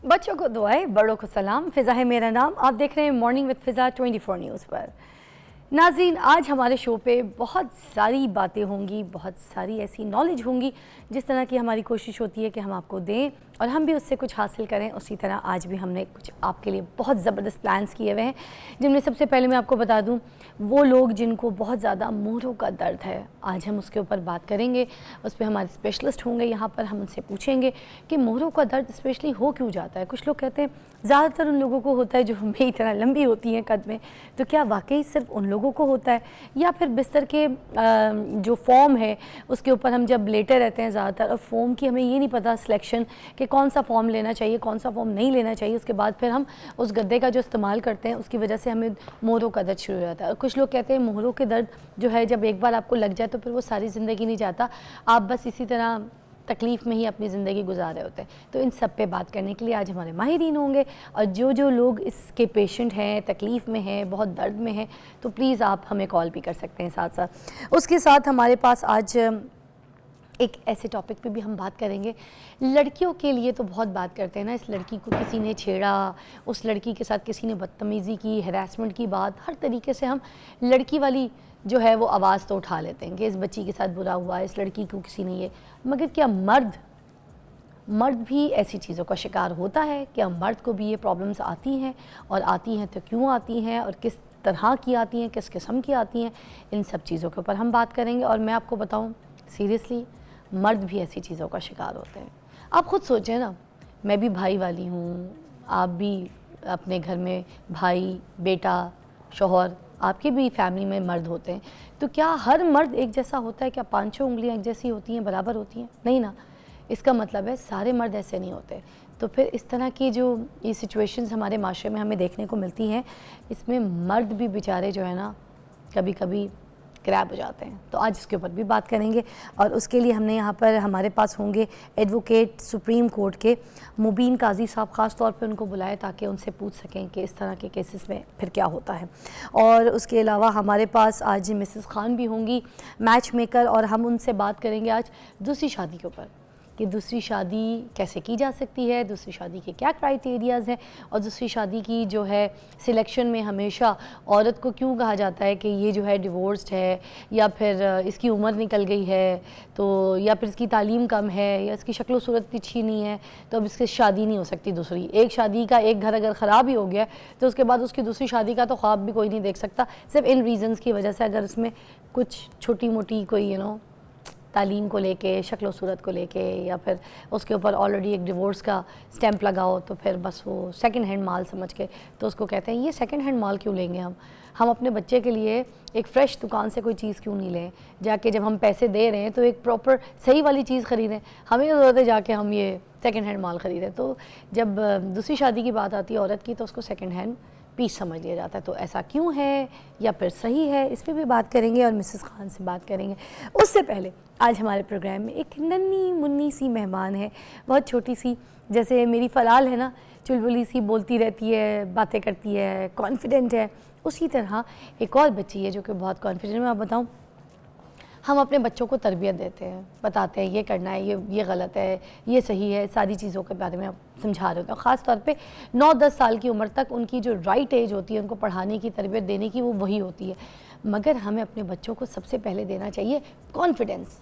बच्चों को दुआएं, बड़ों को सलाम। फ़िज़ा है मेरा नाम। आप देख रहे हैं मॉर्निंग विद फ़िज़ा 24 न्यूज़ पर। नाज़रीन, आज हमारे शो पे बहुत सारी बातें होंगी, बहुत सारी ऐसी नॉलेज होंगी जिस तरह की हमारी कोशिश होती है कि हम आपको दें और हम भी उससे कुछ हासिल करें। उसी तरह आज भी हमने कुछ आपके लिए बहुत ज़बरदस्त प्लान्स किए हुए हैं, जिनमें सबसे पहले मैं आपको बता दूं, वो लोग जिनको बहुत ज़्यादा मोहरों का दर्द है, आज हम उसके ऊपर बात करेंगे। उस पर हमारे स्पेशलिस्ट होंगे यहाँ पर, हम उनसे पूछेंगे कि मोहरों का दर्द स्पेशली हो क्यों जाता है। कुछ लोग कहते हैं ज़्यादातर उन लोगों को होता है जो मेरी तरह लंबी होती हैं कद में, तो क्या वाकई सिर्फ उन लोगों को होता है, या फिर बिस्तर के जो फॉर्म है उसके ऊपर हम जब लेटे रहते हैं ज़्यादातर, और फॉर्म की हमें ये नहीं पता सिलेक्शन कि कौन सा फॉर्म लेना चाहिए, कौन सा फॉर्म नहीं लेना चाहिए, उसके बाद फिर हम उस गद्दे का जो इस्तेमाल करते हैं उसकी वजह से हमें मोहरों का दर्द शुरू हो जाता है। और कुछ लोग कहते हैं मोहरों के दर्द जो है जब एक बार आपको लग जाए तो फिर वो सारी ज़िंदगी नहीं जाता, आप बस इसी तरह तकलीफ़ में ही अपनी ज़िंदगी गुजार रहे होते हैं। तो इन सब पे बात करने के लिए आज हमारे माहिरीन होंगे, और जो लोग इसके पेशेंट हैं, तकलीफ़ में हैं, बहुत दर्द में हैं, तो प्लीज़ आप हमें कॉल भी कर सकते हैं साथ साथ। उसके साथ हमारे पास आज एक ऐसे टॉपिक पे भी हम बात करेंगे। लड़कियों के लिए तो बहुत बात करते हैं ना, इस लड़की को किसी ने छेड़ा, उस लड़की के साथ किसी ने बदतमीज़ी की, हैरेसमेंट की बात, हर तरीके से हम लड़की वाली जो है वो आवाज़ तो उठा लेते हैं कि इस बच्ची के साथ बुरा हुआ, इस लड़की को किसी ने ये। मगर क्या मर्द भी ऐसी चीज़ों का शिकार होता है? क्या मर्द को भी ये प्रॉब्लम्स आती हैं, और आती हैं तो क्यों आती हैं, और किस तरह की आती हैं, किस किस्म की आती हैं? इन सब चीज़ों के ऊपर हम बात करेंगे। और मैं आपको बताऊं सीरियसली, मर्द भी ऐसी चीज़ों का शिकार होते हैं। आप खुद सोचें ना, मैं भी भाई वाली हूँ, आप भी अपने घर में भाई, बेटा, शौहर, आपके भी फैमिली में मर्द होते हैं, तो क्या हर मर्द एक जैसा होता है? क्या पांचों उंगलियां एक जैसी होती हैं, बराबर होती हैं? नहीं ना। इसका मतलब है सारे मर्द ऐसे नहीं होते। तो फिर इस तरह की जो ये सिचुएशंस हमारे माशरे में हमें देखने को मिलती हैं, इसमें मर्द भी बेचारे जो है ना कभी कभी क्रैप हो जाते हैं। तो आज इसके ऊपर भी बात करेंगे, और उसके लिए हमने यहाँ पर हमारे पास होंगे एडवोकेट सुप्रीम कोर्ट के मुबीन काजी साहब, ख़ास तौर पे उनको बुलाए ताकि उनसे पूछ सकें कि इस तरह के केसेस में फिर क्या होता है। और उसके अलावा हमारे पास आज मिसेस खान भी होंगी, मैच मेकर, और हम उनसे बात करेंगे आज दूसरी शादी के ऊपर कि दूसरी शादी कैसे की जा सकती है, दूसरी शादी के क्या क्राइटेरियाज़ हैं, और दूसरी शादी की जो है सिलेक्शन में हमेशा औरत को क्यों कहा जाता है कि ये जो है डिवोर्स्ड है, या फिर इसकी उम्र निकल गई है, तो या फिर इसकी तालीम कम है, या इसकी शक्ल सूरत अच्छी नहीं है, तो अब इसकी शादी नहीं हो सकती दूसरी। एक शादी का एक घर अगर ख़राब ही हो गया तो उसके बाद उसकी दूसरी शादी का तो ख्वाब भी कोई नहीं देख सकता, सिर्फ इन रीज़न्स की वजह से। अगर उसमें कुछ छोटी मोटी कोई तालीम को लेके, शक्ल सूरत को लेके, या फिर उसके ऊपर ऑलरेडी एक डिवोर्स का स्टैंप लगाओ, तो फिर बस वो सेकंड हैंड माल समझ के तो उसको कहते हैं ये सेकंड हैंड माल क्यों लेंगे हम अपने बच्चे के लिए एक फ़्रेश दुकान से कोई चीज़ क्यों नहीं लें जाके? जब हम पैसे दे रहे हैं तो एक प्रॉपर सही वाली चीज़ ख़रीदें, हमें ज़रूरत है जाके हम ये सेकंड हैंड माल ख़रीदें। तो जब दूसरी शादी की बात आती है औरत की, तो उसको सेकंड हैंड पीस समझ लिया जाता है। तो ऐसा क्यों है, या फिर सही है? इस पर भी बात करेंगे और मिसेस खान से बात करेंगे। उससे पहले आज हमारे प्रोग्राम में एक नन्ही मुन्नी सी मेहमान है, बहुत छोटी सी, जैसे मेरी फ़लाल है ना, चुलबुली सी, बोलती रहती है, बातें करती है, कॉन्फिडेंट है, उसी तरह एक और बच्ची है जो कि बहुत कॉन्फिडेंट है। मैं बताऊँ, हम अपने बच्चों को तरबियत देते हैं, बताते हैं ये करना है, ये गलत है, ये सही है, सारी चीज़ों के बारे में समझा रहे होते हैं। ख़ास तौर पे 9-10 साल की उम्र तक उनकी जो राइट एज होती है उनको पढ़ाने की, तरबियत देने की, वो वही होती है। मगर हमें अपने बच्चों को सबसे पहले देना चाहिए कॉन्फिडेंस।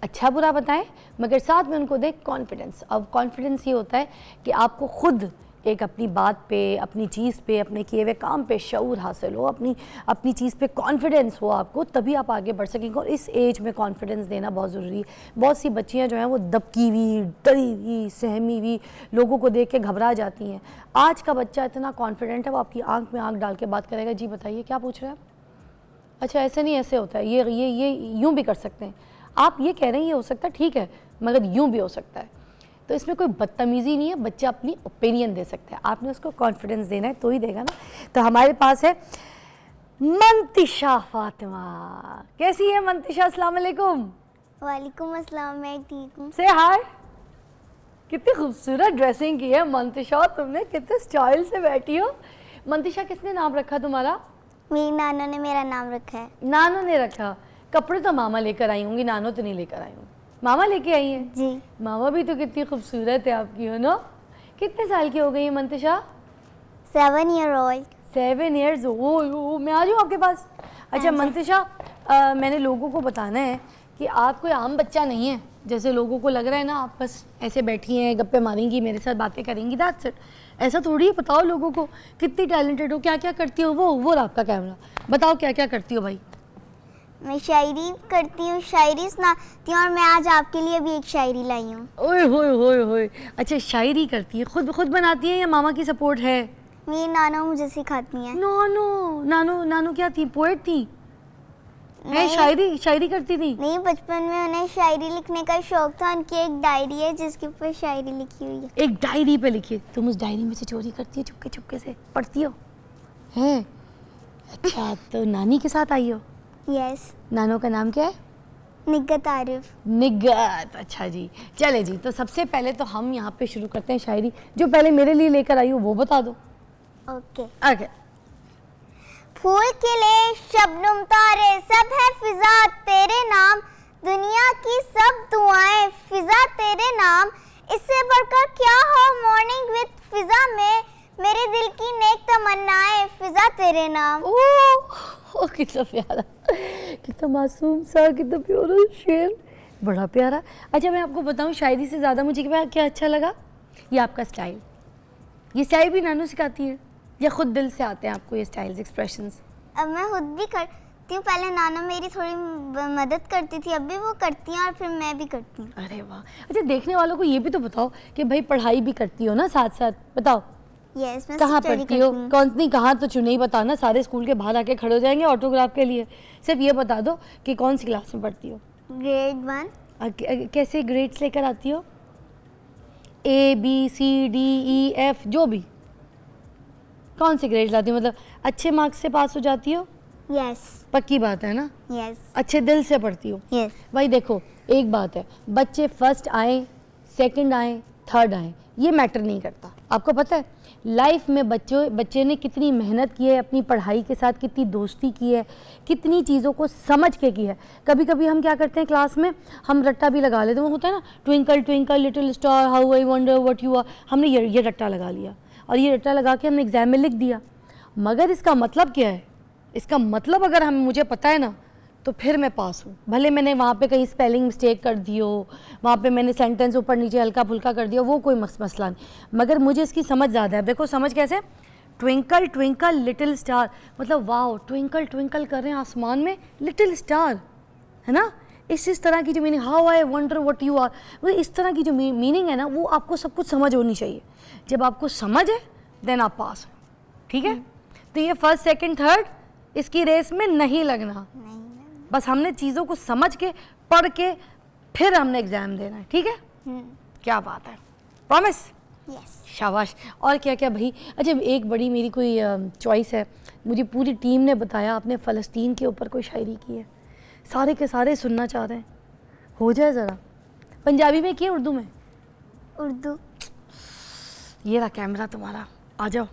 अच्छा बुरा बताएं, मगर साथ में उनको दें कॉन्फिडेंस। अब कॉन्फिडेंस ये होता है कि आपको खुद एक अपनी बात पे, अपनी चीज़ पे, अपने किए हुए काम पे शऊर हासिल हो, अपनी चीज़ पे कॉन्फिडेंस हो आपको, तभी आप आगे बढ़ सकेंगे। और इस एज में कॉन्फिडेंस देना बहुत ज़रूरी है। बहुत सी बच्चियां जो हैं वो दबकी हुई, डरी हुई, सहमी हुई, लोगों को देख के घबरा जाती हैं। आज का बच्चा इतना कॉन्फिडेंट है, वो आपकी आंख में आंख डाल के बात करेगा। जी बताइए क्या पूछ रहे हैं आप? अच्छा ऐसे नहीं, ऐसे होता है, ये यूँ भी कर सकते हैं। आप ये कह रहे हैं ये हो सकता है, ठीक है, मगर यूँ भी हो सकता है। तो इसमें कोई बदतमीज़ी नहीं है, बच्चा अपनी ओपिनियन दे सकता है, आपने उसको कॉन्फिडेंस देना है तो ही देगा ना। तो हमारे पास है मंतिशा फातिमा। कैसी है मंतिशा? अस्सलाम वालेकुम। वालेकुम अस्सलाम, मैं ठीक हूँ। से हाय। कितनी खूबसूरत ड्रेसिंग की है मंतिशा, तुमने कितने स्टाइल से बैठी हो। मंतिशा, किसने नाम रखा तुम्हारा? मेरी नानू ने मेरा नाम रखा है। नानू ने रखा? कपड़े तो मामा लेकर आई होंगी, नानू तो नहीं लेकर आई हूँ। मामा लेके आई हैं? जी। मामा भी तो कितनी खूबसूरत है आपकी, हो ना? कितने साल की हो गई है मंतशा? 7 year old. 7 years। ओ मैं आ जाऊँ आपके पास? अच्छा मंतशा, मैंने लोगों को बताना है कि आप कोई आम बच्चा नहीं है, जैसे लोगों को लग रहा है ना आप बस ऐसे बैठी हैं, गप्पे मारेंगी, मेरे साथ बातें करेंगी, दैट्स इट। ऐसा थोड़ी है। बताओ लोगों को कितनी टैलेंटेड हो, क्या क्या करती हो। वो रहा आपका कैमरा, बताओ क्या क्या करती हो भाई। मैं शायरी करती हूँ, शायरी सुनाती हूँ, और मैं आज आपके लिए भी एक शायरी लाई हूँ। ओए होए होए होए। अच्छा शायरी करती है, खुद बनाती है या मामा की सपोर्ट है? मेरी नाना मुझे सिखाती हैं। नानू क्या थी? पोएट थी? है नहीं, शायरी करती थी? नहीं, बचपन में उन्हें शायरी लिखने का शौक था। उनकी एक डायरी है जिसके ऊपर शायरी लिखी हुई है। एक डायरी पे लिखी? तुम उस डायरी में से चोरी करती हो, चुपके चुपके से पढ़ती हो? हैं? अच्छा तो नानी के साथ आई हो? यस। नानो का नाम क्या है? निगत आरिफ। निगत। अच्छा जी, चले जी, तो सबसे पहले तो हम यहाँ पे शुरू करते हैं शायरी। जो पहले मेरे लिए लेकर आई हो वो बता दो। ओके। ओके। फूल खिले शबनम तारे सब है फिजा तेरे नाम, दुनिया की सब दुआएं फिजा तेरे नाम, इससे बढ़कर क्या हो मॉर्निंग विद फिजा में, मेरे दिल की नेक तमन्नाएं फिजा तेरे नाम। ओ कितना प्यारा, कितना मासूम सा, कितना प्यारा शेर, बड़ा प्यारा। अच्छा मैं आपको बताऊं, शायरी से ज़्यादा मुझे क्या अच्छा लगा, ये आपका स्टाइल। ये स्टाइल भी नानू सिखाती है या खुद दिल से आते हैं आपको ये स्टाइल्स, एक्सप्रेशंस? अब मैं खुद भी करती हूँ, पहले नाना मेरी थोड़ी मदद करती थी, अब भी वो करती हैं और फिर मैं भी करती हूँ। अरे वाह। अच्छा देखने वालों को ये भी तो बताओ कि भाई पढ़ाई भी करती हो ना साथ साथ, बताओ यस, मैं कहाँ स्टडी पढ़ती हो? करती हूँ। कौन नहीं, कहाँ तो चुने ही बताना, सारे स्कूल के बाहर आके खड़े हो जाएंगे ऑटोग्राफ के लिए। सिर्फ ये बता दो कि कौन सी क्लास में पढ़ती हो? ग्रेड 1। कैसे ग्रेड्स लेकर आती हो? ABCDEF जो भी, कौन से ग्रेड लाती हो? मतलब अच्छे मार्क्स से पास हो जाती हो? यस। पक्की बात है ना? यस। अच्छे दिल से पढ़ती हो? यस। भाई देखो एक बात है, बच्चे फर्स्ट आए, सेकंड आए, थर्ड आए, ये मैटर नहीं करता। आपको पता है लाइफ में बच्चे ने कितनी मेहनत की है, अपनी पढ़ाई के साथ कितनी दोस्ती की है, कितनी चीज़ों को समझ के की है। कभी कभी हम क्या करते हैं क्लास में, हम रट्टा भी लगा लेते हैं, वो होता है ना, twinkle twinkle little star how I wonder what you are, हमने ये रट्टा लगा लिया और ये रट्टा लगा के हमने एग्जाम में लिख दिया। मगर इसका मतलब क्या है? इसका मतलब अगर मुझे पता है ना तो फिर मैं पास हूँ। भले मैंने वहाँ पे कहीं स्पेलिंग मिस्टेक कर दी हो, वहाँ पे मैंने सेंटेंस ऊपर नीचे हल्का फुल्का कर दिया, वो कोई मसला नहीं, मगर मुझे इसकी समझ ज़्यादा है। देखो समझ कैसे, ट्विंकल ट्विंकल लिटिल स्टार, मतलब वाओ, ट्विंकल ट्विंकल कर रहे हैं आसमान में, लिटिल स्टार, है ना? इस तरह की जो meaning, how I wonder what you are, वो इस तरह की जो मीनिंग है ना, वो आपको सब कुछ समझ होनी चाहिए। जब आपको समझ है देन आप पास हो, ठीक है? तो ये फर्स्ट सेकंड थर्ड इसकी रेस में नहीं लगना, बस हमने चीज़ों को समझ के पढ़ के फिर हमने एग्जाम देना है, ठीक है? क्या बात है, प्रॉमिस? यस। शाबाश। और क्या क्या भाई? अच्छा एक बड़ी मेरी कोई चॉइस है, मुझे पूरी टीम ने बताया आपने फ़लस्तीन के ऊपर कोई शायरी की है, सारे के सारे सुनना चाह रहे हैं, हो जाए ज़रा। पंजाबी में की, उर्दू में? उर्दू। ये रहा कैमरा तुम्हारा, आ जाओ।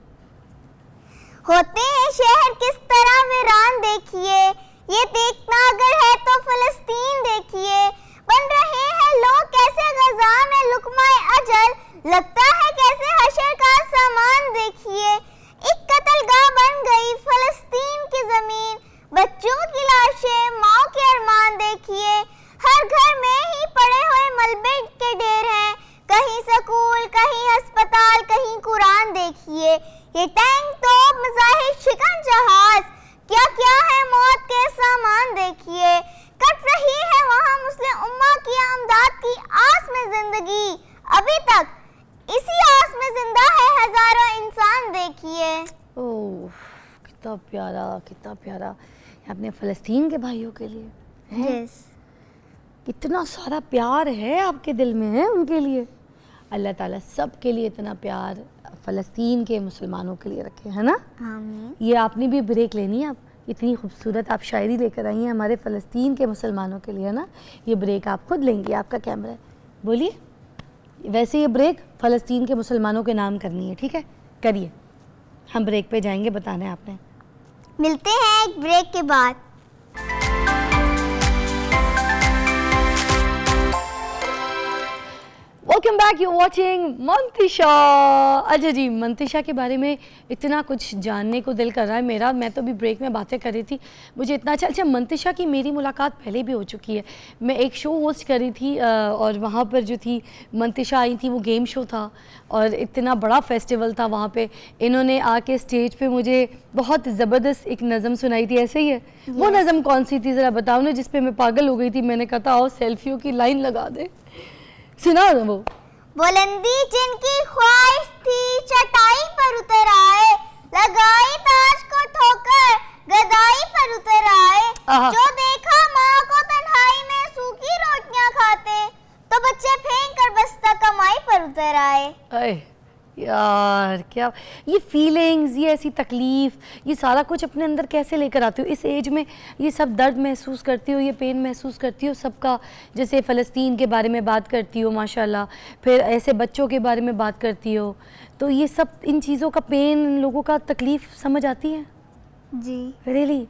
होते हैं शहर किस तरह वीरान देखिए, ये देखना अगर है तो फ़लस्तीन देखिए, बन रहे हैं लोग कैसे गज़ा में लुक़्माए अजल, लगता है कैसे हशर का सामान देखिए, एक कत्लगाह बन गई फ़लस्तीन की ज़मीन, बच्चों की लाशें माओ के अरमान देखिए, हर घर में ही पड़े हुए मलबे के ढेर हैं, कहीं स्कूल कहीं अस्पताल कहीं कुरान देखिए, ये टैंक तोप मिज़ाहिर शिकन जहाज, क्या क्या है मौत के सामान देखिए, कट रही है वहाँ मुस्लिम उम्मा की अमदाद की आस में जिंदगी, अभी तक इसी आस में जिंदा है हजारों इंसान देखिए। ओह कितना प्यारा, कितना प्यारा। अपने फ़लस्तीन के भाइयों के लिए है? यस। इतना सारा प्यार है आपके दिल में, है उनके लिए। अल्लाह ताला सब के लिए इतना प्यार फ़लस्तीन के मुसलमानों के लिए रखे, है ना? आमीन। ये आपने भी ब्रेक लेनी है, आप इतनी खूबसूरत आप शायरी लेकर आई हैं हमारे फ़लस्तीन के मुसलमानों के लिए, है ना? ये ब्रेक आप खुद लेंगी, आपका कैमरा है, बोलिए। वैसे ये ब्रेक फ़लस्तीन के मुसलमानों के नाम करनी है, ठीक है? करिए, हम ब्रेक पे जाएंगे, बताना है आपने। मिलते हैं एक ब्रेक के बाद। Welcome back, you watching Mantisha. अच्छा जी, मंतिशा के बारे में इतना कुछ जानने को दिल कर रहा है मेरा। मैं तो अभी ब्रेक में बातें कर रही थी, मुझे इतना अच्छा मंतिशा की मेरी मुलाकात पहले भी हो चुकी है। मैं एक शो होस्ट कर रही थी और वहाँ पर जो थी मंतिशा आई थी, वो गेम शो था और इतना बड़ा फेस्टिवल था वहाँ पे। इन्होंने आके स्टेज पे मुझे बहुत ज़बरदस्त एक नज़म सुनाई थी, ऐसे ही है वो नज़म कौन सी थी ज़रा बताओ ना, जिस पे मैं पागल हो गई थी। मैंने कहा था आओ सेल्फियों की लाइन लगा दे, सुना ना वो। बुलंदी जिनकी ख्वाहिश थी चटाई पर उतर आए, लगाई ताज को ठोकर गदाई पर उतर आए। जो देखा माँ को तन्हाई में सूखी रोटियां खाते, तो बच्चे फेंक कर बस्ता कमाई पर उतर आए। अरे यार क्या ये फीलिंग्स, ये ऐसी तकलीफ़, ये सारा कुछ अपने अंदर कैसे लेकर आती हो इस एज में? ये सब दर्द महसूस करती हो, ये पेन महसूस करती हो सबका। जैसे फ़लस्तीन के बारे में बात करती हो माशाल्लाह, फिर ऐसे बच्चों के बारे में बात करती हो, तो ये सब इन चीज़ों का पेन, इन लोगों का तकलीफ़ समझ आती है जी। रियली?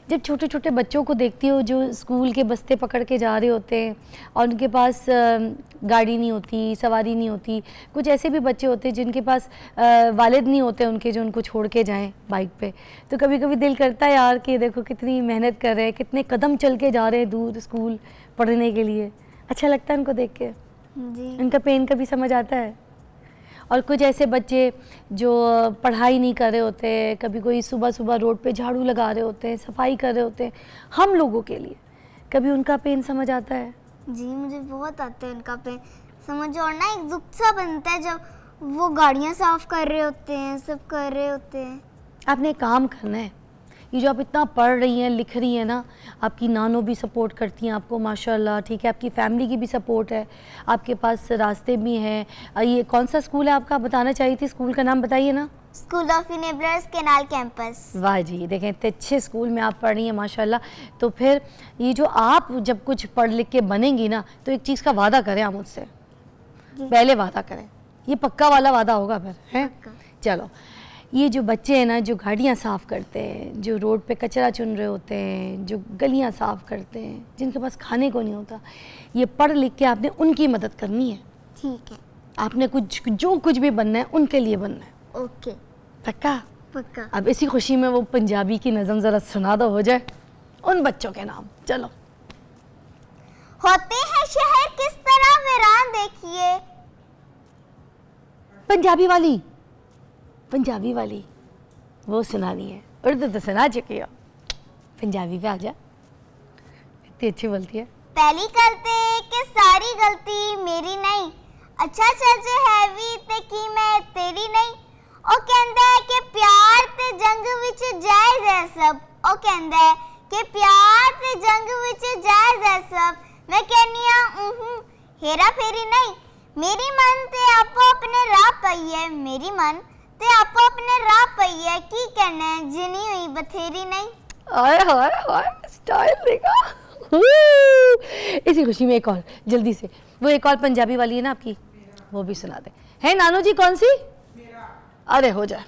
जब छोटे छोटे बच्चों को देखती हो जो स्कूल के बस्ते पकड़ के जा रहे होते हैं और उनके पास गाड़ी नहीं होती, सवारी नहीं होती, कुछ ऐसे भी बच्चे होते हैं जिनके पास वालिद नहीं होते उनके, जो उनको छोड़ के जाएं बाइक पे, तो कभी कभी दिल करता है यार कि देखो कितनी मेहनत कर रहे हैं, कितने कदम चल के जा रहे हैं दूर स्कूल पढ़ने के लिए। अच्छा लगता है उनको देख के, जी। उनका पेन कभी समझ आता है। और कुछ ऐसे बच्चे जो पढ़ाई नहीं कर रहे होते, कभी कोई सुबह सुबह रोड पे झाड़ू लगा रहे होते हैं, सफाई कर रहे होते हैं, हम लोगों के लिए कभी उनका पेन समझ आता है? जी मुझे बहुत आता है उनका पेन समझ, और ना एक दुख सा बनता है जब वो गाड़ियाँ साफ कर रहे होते हैं, सब कर रहे होते हैं। आपने एक काम करना है, ये जो आप इतना पढ़ रही हैं लिख रही हैं ना, आपकी नानो भी सपोर्ट करती हैं आपको माशाल्लाह, ठीक है, आपकी फैमिली की भी सपोर्ट है, आपके पास रास्ते भी हैं। ये कौन सा स्कूल है आपका, बताना चाहिए थी, स्कूल का नाम बताइए ना। School of enablers canal campus. वाह जी, देखें इतने अच्छे स्कूल में आप पढ़ रही हैं माशाल्लाह। तो फिर ये जो आप जब कुछ पढ़ लिख के बनेंगी ना, तो एक चीज़ का वादा करें आप मुझसे, पहले वादा करें, ये पक्का वाला वादा होगा फिर, हैं? चलो, ये जो बच्चे हैं ना जो गाड़ियाँ साफ़ करते हैं, जो रोड पे कचरा चुन रहे होते हैं, जो गलियाँ साफ़ करते हैं, जिनके पास खाने को नहीं होता, ये पढ़ लिख के आपने उनकी मदद करनी है। ठीक है। आपने कुछ जो कुछ भी बनना है उनके लिए बनना है। ओके पक्का? पक्का। अब इसी खुशी में वो पंजाबी की नज़म ज़रा सुना दो, हो जाए उन बच्चों के नाम। चलो। होते हैं शहर किस तरह वीरान देखिए। पंजाबी वाली वो सुनानी है, उर्दू तो सुना चुकी हो, पंजाबी पे आ जा, इतनी अच्छी बोलती है। पहली करते कि सारी गलती मेरी नहीं, अच्छा चल जे हैवी ते की मैं तेरी नहीं। ओ कहंदा है कि प्यार ते जंग विच जायज़ है सब, ओ कहंदा है कि प्यार ते जंग विच जायज़ है सब। मैं कहनी हेरा फेरी नहीं, मेरी मन ते आपो अपने राह पई है, मेरी मन ते आपो अपने राह पई है, की कहना है जिनी हुई बथेरी नहीं। हाय हाय हाय, स्टाइल देखा। इसी खुशी में एक और जल्दी से, वो एक और पंजाबी वाली है ना आपकी, वो भी सुना दे। है नानो जी कौन सी? अरे हो जाए।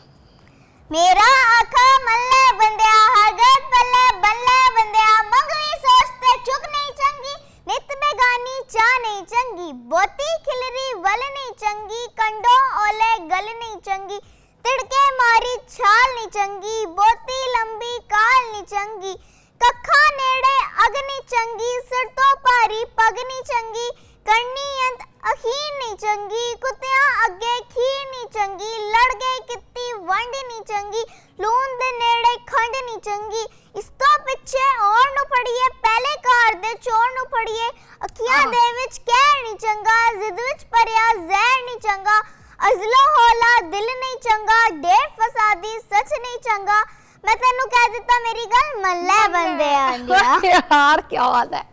मेरा आखा मल्ले बंदिया हरगत बल्ले बल्ले बंदिया, मंगवी सोचते चुक नहीं चंगी, नित बेगानी चाह नहीं चंगी, बोती खिलरी वल नहीं चंगी, कंडो ओले गल नहीं चंगी, तिड़के मारी छाल नहीं चंगी, बोती लंबी काल नहीं चंगी, कखा नेड़े अग नहीं चंगी, सिर तो भारी पग नहीं चंगी, करनी अंत अखीर नहीं चंगी, कुत्तियां अगे खीर नहीं चंगी, लड़ गए कित्ती वंड नहीं चंगी, लून दे नेड़े खंड नहीं चंगी, इस तो पिछे और नु फड़िए, पहले कार दे चोर नु फड़िए, अखियां दे विच कहर नहीं चंगा, जिद विच भरिया जहर नहीं चंगा, अजलो होला दिल नहीं चंगा, ढेर फसादी सच नहीं चंगा, मैं तेनू कह देता मेरी गल मल्ले बंदे आंदिया। यार क्या बात है।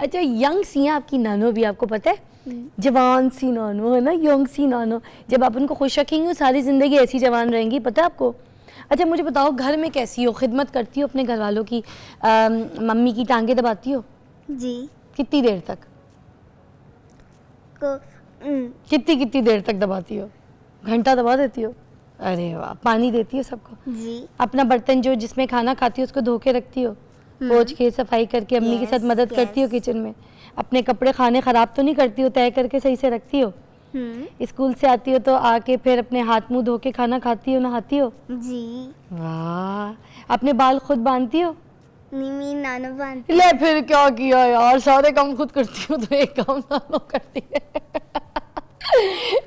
अच्छा, यंग सी हैं आपकी नानो भी, आपको पता है, जवान सी नानो है ना, यंग सी नानो। जब आप उनको खुश रखेंगी सारी ज़िंदगी ऐसी जवान रहेंगी, पता है आपको। अच्छा मुझे बताओ, घर में कैसी हो, खिदमत करती हो अपने घर वालों की, मम्मी की टांगे दबाती हो? जी। कितनी देर तक? कितनी देर तक दबाती हो? घंटा दबा देती हो? अरे वाह। पानी देती हो सबको? जी। अपना बर्तन जो जिसमें खाना खाती हो उसको धो के रखती हो? पोंछ के सफाई करके अम्मी के साथ मदद करती हो किचन में? अपने कपड़े खाने ख़राब तो नहीं करती हो, तय करके सही से रखती हो? स्कूल से आती हो तो आके फिर अपने हाथ मुंह धो के खाना खाती हो, नहाती हो? जी। वाह। अपने बाल खुद बांधती हो? नहीं, नाना बांध। ले फिर क्या किया यार, सारे काम खुद करती हो तो एक काम नानो करती है।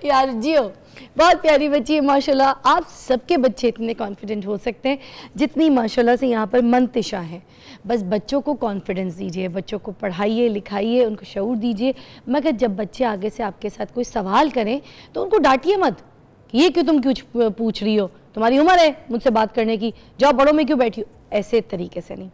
यार जियो, बहुत प्यारी बच्ची है माशाल्लाह। आप सबके बच्चे इतने कॉन्फिडेंट हो सकते हैं जितनी माशाल्लाह से यहाँ पर मंतिशा है। बस बच्चों को कॉन्फिडेंस दीजिए, बच्चों को पढ़ाइए लिखाइए, उनको शऊर दीजिए, मगर जब बच्चे आगे से आपके साथ कोई सवाल करें तो उनको डांटिए मत कि ये क्यों तुम क्यों पूछ रही हो, तुम्हारी उम्र है मुझसे बात करने की, जाओ बड़ों में क्यों बैठी हो, ऐसे तरीके से नहीं।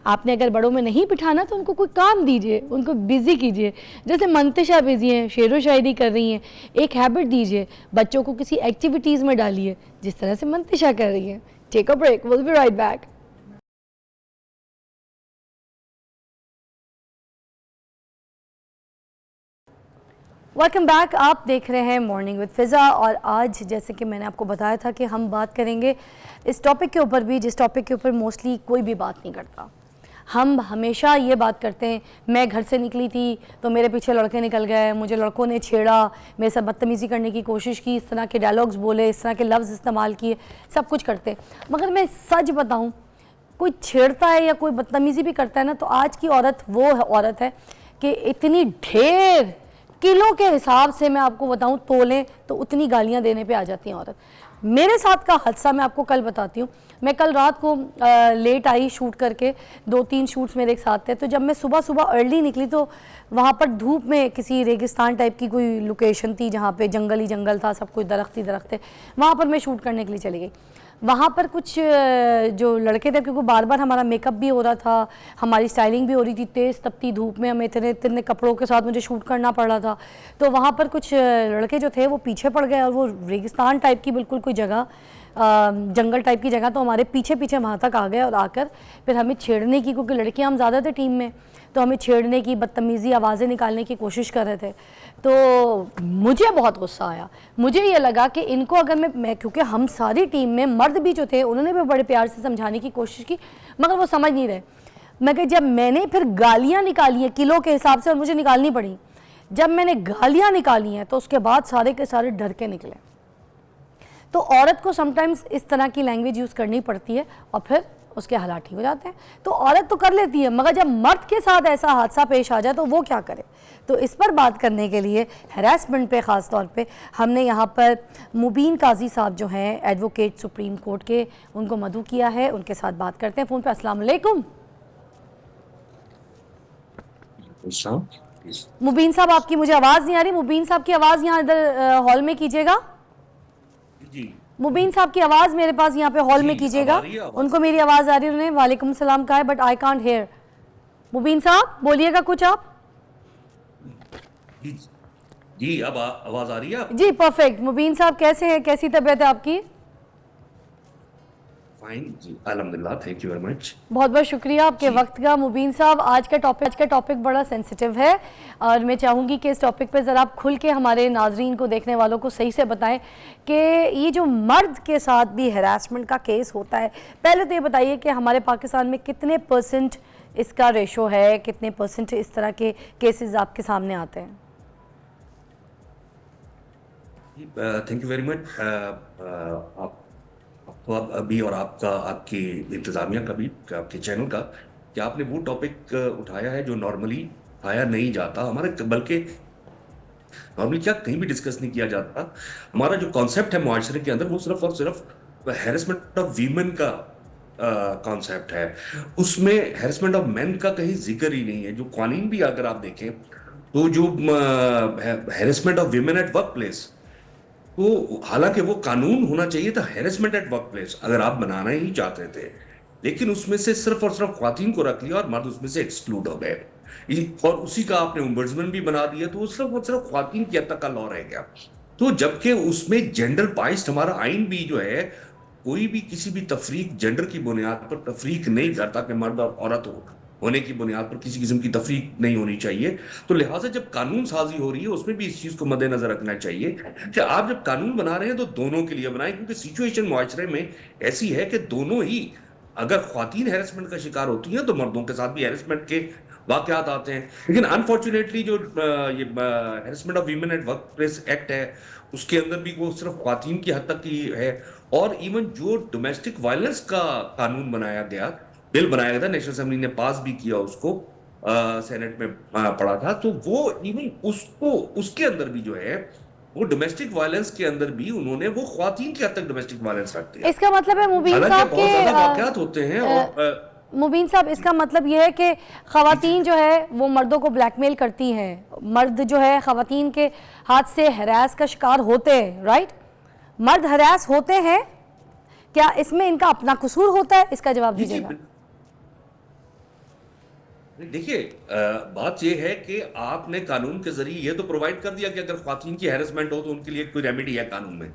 आपने अगर बड़ों में नहीं बिठाना तो उनको कोई काम दीजिए, उनको बिजी कीजिए। जैसे मंतिशा बिजी हैं, शेरो शायरी कर रही हैं, एक हैबिट दीजिए, बच्चों को किसी एक्टिविटीज़ में डालिए जिस तरह से मंतिशा कर रही है। Take a break, will be right back. Welcome back. आप देख रहे हैं मॉर्निंग विद फ़िज़ा और आज जैसे कि मैंने आपको बताया था कि हम बात करेंगे इस टॉपिक के ऊपर भी जिस टॉपिक के ऊपर मोस्टली कोई भी बात नहीं करता। हम हमेशा ये बात करते हैं, मैं घर से निकली थी तो मेरे पीछे लड़के निकल गए, मुझे लड़कों ने छेड़ा, मेरे साथ बदतमीज़ी करने की कोशिश की, इस तरह के डायलॉग्स बोले, इस तरह के लफ्ज़ इस्तेमाल किए, सब कुछ करते। मगर मैं सच बताऊँ, कोई छेड़ता है या कोई बदतमीज़ी भी करता है ना, तो आज की औरत वो औरत है कि इतनी ढेर किलो के हिसाब से मैं आपको बताऊं, तोलें तो उतनी गालियां देने पे आ जाती हैं औरत। मेरे साथ का हादसा मैं आपको कल बताती हूँ। मैं कल रात को लेट आई शूट करके, 2-3 शूट्स मेरे एक साथ थे। तो जब मैं सुबह सुबह अर्ली निकली तो वहाँ पर धूप में किसी रेगिस्तान टाइप की कोई लोकेशन थी जहाँ पे जंगल ही जंगल था, सब कुछ दरख्त ही दरख्त थे, वहाँ पर मैं शूट करने के लिए चली गई। वहाँ पर कुछ जो लड़के थे, क्योंकि बार बार हमारा मेकअप भी हो रहा था, हमारी स्टाइलिंग भी हो रही थी, तेज़ तपती धूप में हमें इतने इतने कपड़ों के साथ मुझे शूट करना पड़ रहा था। तो वहाँ पर कुछ लड़के जो थे वो पीछे पड़ गए और वो रेगिस्तान टाइप की बिल्कुल कोई जगह, जंगल टाइप की जगह, तो हमारे पीछे पीछे वहाँ तक आ गए और आकर फिर हमें छेड़ने की, क्योंकि लड़कियाँ हम ज़्यादा थे टीम में, तो हमें छेड़ने की, बदतमीज़ी आवाज़ें निकालने की कोशिश कर रहे थे। तो मुझे बहुत गुस्सा आया। मुझे ये लगा कि इनको अगर मैं क्योंकि हम सारी टीम में मर्द भी जो थे उन्होंने भी बड़े प्यार से समझाने की कोशिश की, मगर वो समझ नहीं रहे। मगर जब मैंने फिर गालियाँ निकाली हैं किलो के हिसाब से और मुझे निकालनी पड़ी, जब मैंने गालियाँ निकाली हैं तो उसके बाद सारे के सारे डर के निकले। तो औरत को समटाइम्स इस तरह की लैंग्वेज यूज़ करनी पड़ती है और फिर उसके हालात ठीक हो जाते हैं। तो औरत तो कर लेती है, मगर जब मर्द के साथ ऐसा हादसा पेश आ जाए तो वो क्या करे। तो इस पर बात करने के लिए हैरेसमेंट पे ख़ास तौर पे हमने यहाँ पर मुबीन काजी साहब जो हैं एडवोकेट सुप्रीम कोर्ट के, उनको मदऊ किया है, उनके साथ बात करते हैं फ़ोन पे। अस्सलाम वालेकुम मुबीन साहब, आपकी मुझे आवाज़ नहीं आ रही। मुबीन साहब की आवाज़ यहाँ इधर हॉल में कीजिएगा। जी मुबीन साहब की आवाज़ मेरे पास यहाँ पे हॉल में कीजिएगा। उनको मेरी आवाज़ आ रही है, उन्होंने वालेकुम सलाम कहा है बट आई कांट हेयर। मुबीन साहब बोलिएगा कुछ आप। जी अब आवाज़ आ रही है? जी परफेक्ट। मुबीन साहब कैसे हैं, कैसी तबीयत है आपकी? फाइन जी, अल्हम्दुलिल्लाह, थैंक यू वेरी मच। बहुत बहुत शुक्रिया आपके वक्त का। मुबीन साहब आज का टॉपिक बड़ा सेंसिटिव है और मैं चाहूँगी कि इस टॉपिक पे ज़रा आप खुल के हमारे नाजरीन को, देखने वालों को सही से बताएं कि ये जो मर्द के साथ भी हरासमेंट का केस होता है, पहले तो ये बताइए कि हमारे पाकिस्तान में कितने % इसका रेशो है, कितने % इस तरह के केसेस आपके सामने आते हैं? Thank you very much. आप तो आप अभी और आपका, आपकी इंतज़ामिया का भी, आपके चैनल का, कि आपने वो टॉपिक उठाया है जो नॉर्मली उठाया नहीं जाता हमारे, बल्कि नॉर्मली क्या कहीं भी डिस्कस नहीं किया जाता। हमारा जो कॉन्सेप्ट है मुआशरे के अंदर वो सिर्फ और सिर्फ हैरेसमेंट ऑफ वीमेन का कॉन्सेप्ट है, उसमें हैरेसमेंट ऑफ मेन का कहीं जिक्र ही नहीं है। जो कानून भी अगर आप देखें तो जो harassment of women at work place, तो हालांकि वो कानून होना चाहिए था हैरेसमेंट एट वर्क प्लेस, अगर आप बनाना ही चाहते थे, लेकिन उसमें से सिर्फ और सिर्फ ख्वातीन को रख लिया और मर्द उसमें से एक्सक्लूड हो गए और उसी का आपने ओम्बुड्समैन भी बना दिया, तो वो सिर्फ और सिर्फ ख्वातीन की हद तक का लॉ रह गया। तो जबकि उसमें जेंडर बाइस्ड हमारा आइन भी जो है, कोई भी किसी भी तफरीक जेंडर की बुनियाद पर तफरीक नहीं करता कि मर्द और औरत हो, होने की बुनियाद पर किसी किस्म की तफरीक नहीं होनी चाहिए। तो लिहाजा जब कानून साजी हो रही है उसमें भी इस चीज को मद्देनजर रखना चाहिए कि आप जब कानून बना रहे हैं तो दोनों के लिए बनाएं, क्योंकि सिचुएशन मुआशरे में ऐसी है कि दोनों ही अगर ख्वातीन हैरेसमेंट का शिकार होती हैं तो मर्दों के साथ भी हैरेसमेंट के वाकयात आते हैं। लेकिन अनफॉर्चुनेटली जो ये harassment of women at work place act है, उसके अंदर भी वो सिर्फ ख्वातीन की हद तक ही है। और इवन जो डोमेस्टिक वायलेंस का कानून बनाया गया, बिल बनाया गया था, नेशनल असेंबली ने पास भी किया उसको, सेनेट में पड़ा था, तो वो इवन उसको उसके अंदर भी जो है वो डोमेस्टिक वायलेंस के अंदर भी उन्होंने वो ख्वातीन की हद तक डोमेस्टिक वायलेंस रख दिया। इसका मतलब है मुबीन हालांकि साहब बहुत ज्यादा के वाकयात होते हैं और मुबीन साहब, इसका मतलब ये है कि ख़वातीन जो है वो मर्दों को ब्लैकमेल करती हैं, मर्द जो है ख़वातीन के हाथ से हरास का शिकार होते हैं, राइट? मर्द हरास होते हैं, क्या इसमें इनका अपना कसूर होता है? इसका जवाब दीजिएगा। देखिए, बात यह है कि आपने कानून के जरिए ये तो प्रोवाइड कर दिया कि अगर ख्वातीन की हैरेसमेंट हो तो उनके लिए कोई रेमेडी है कानून में,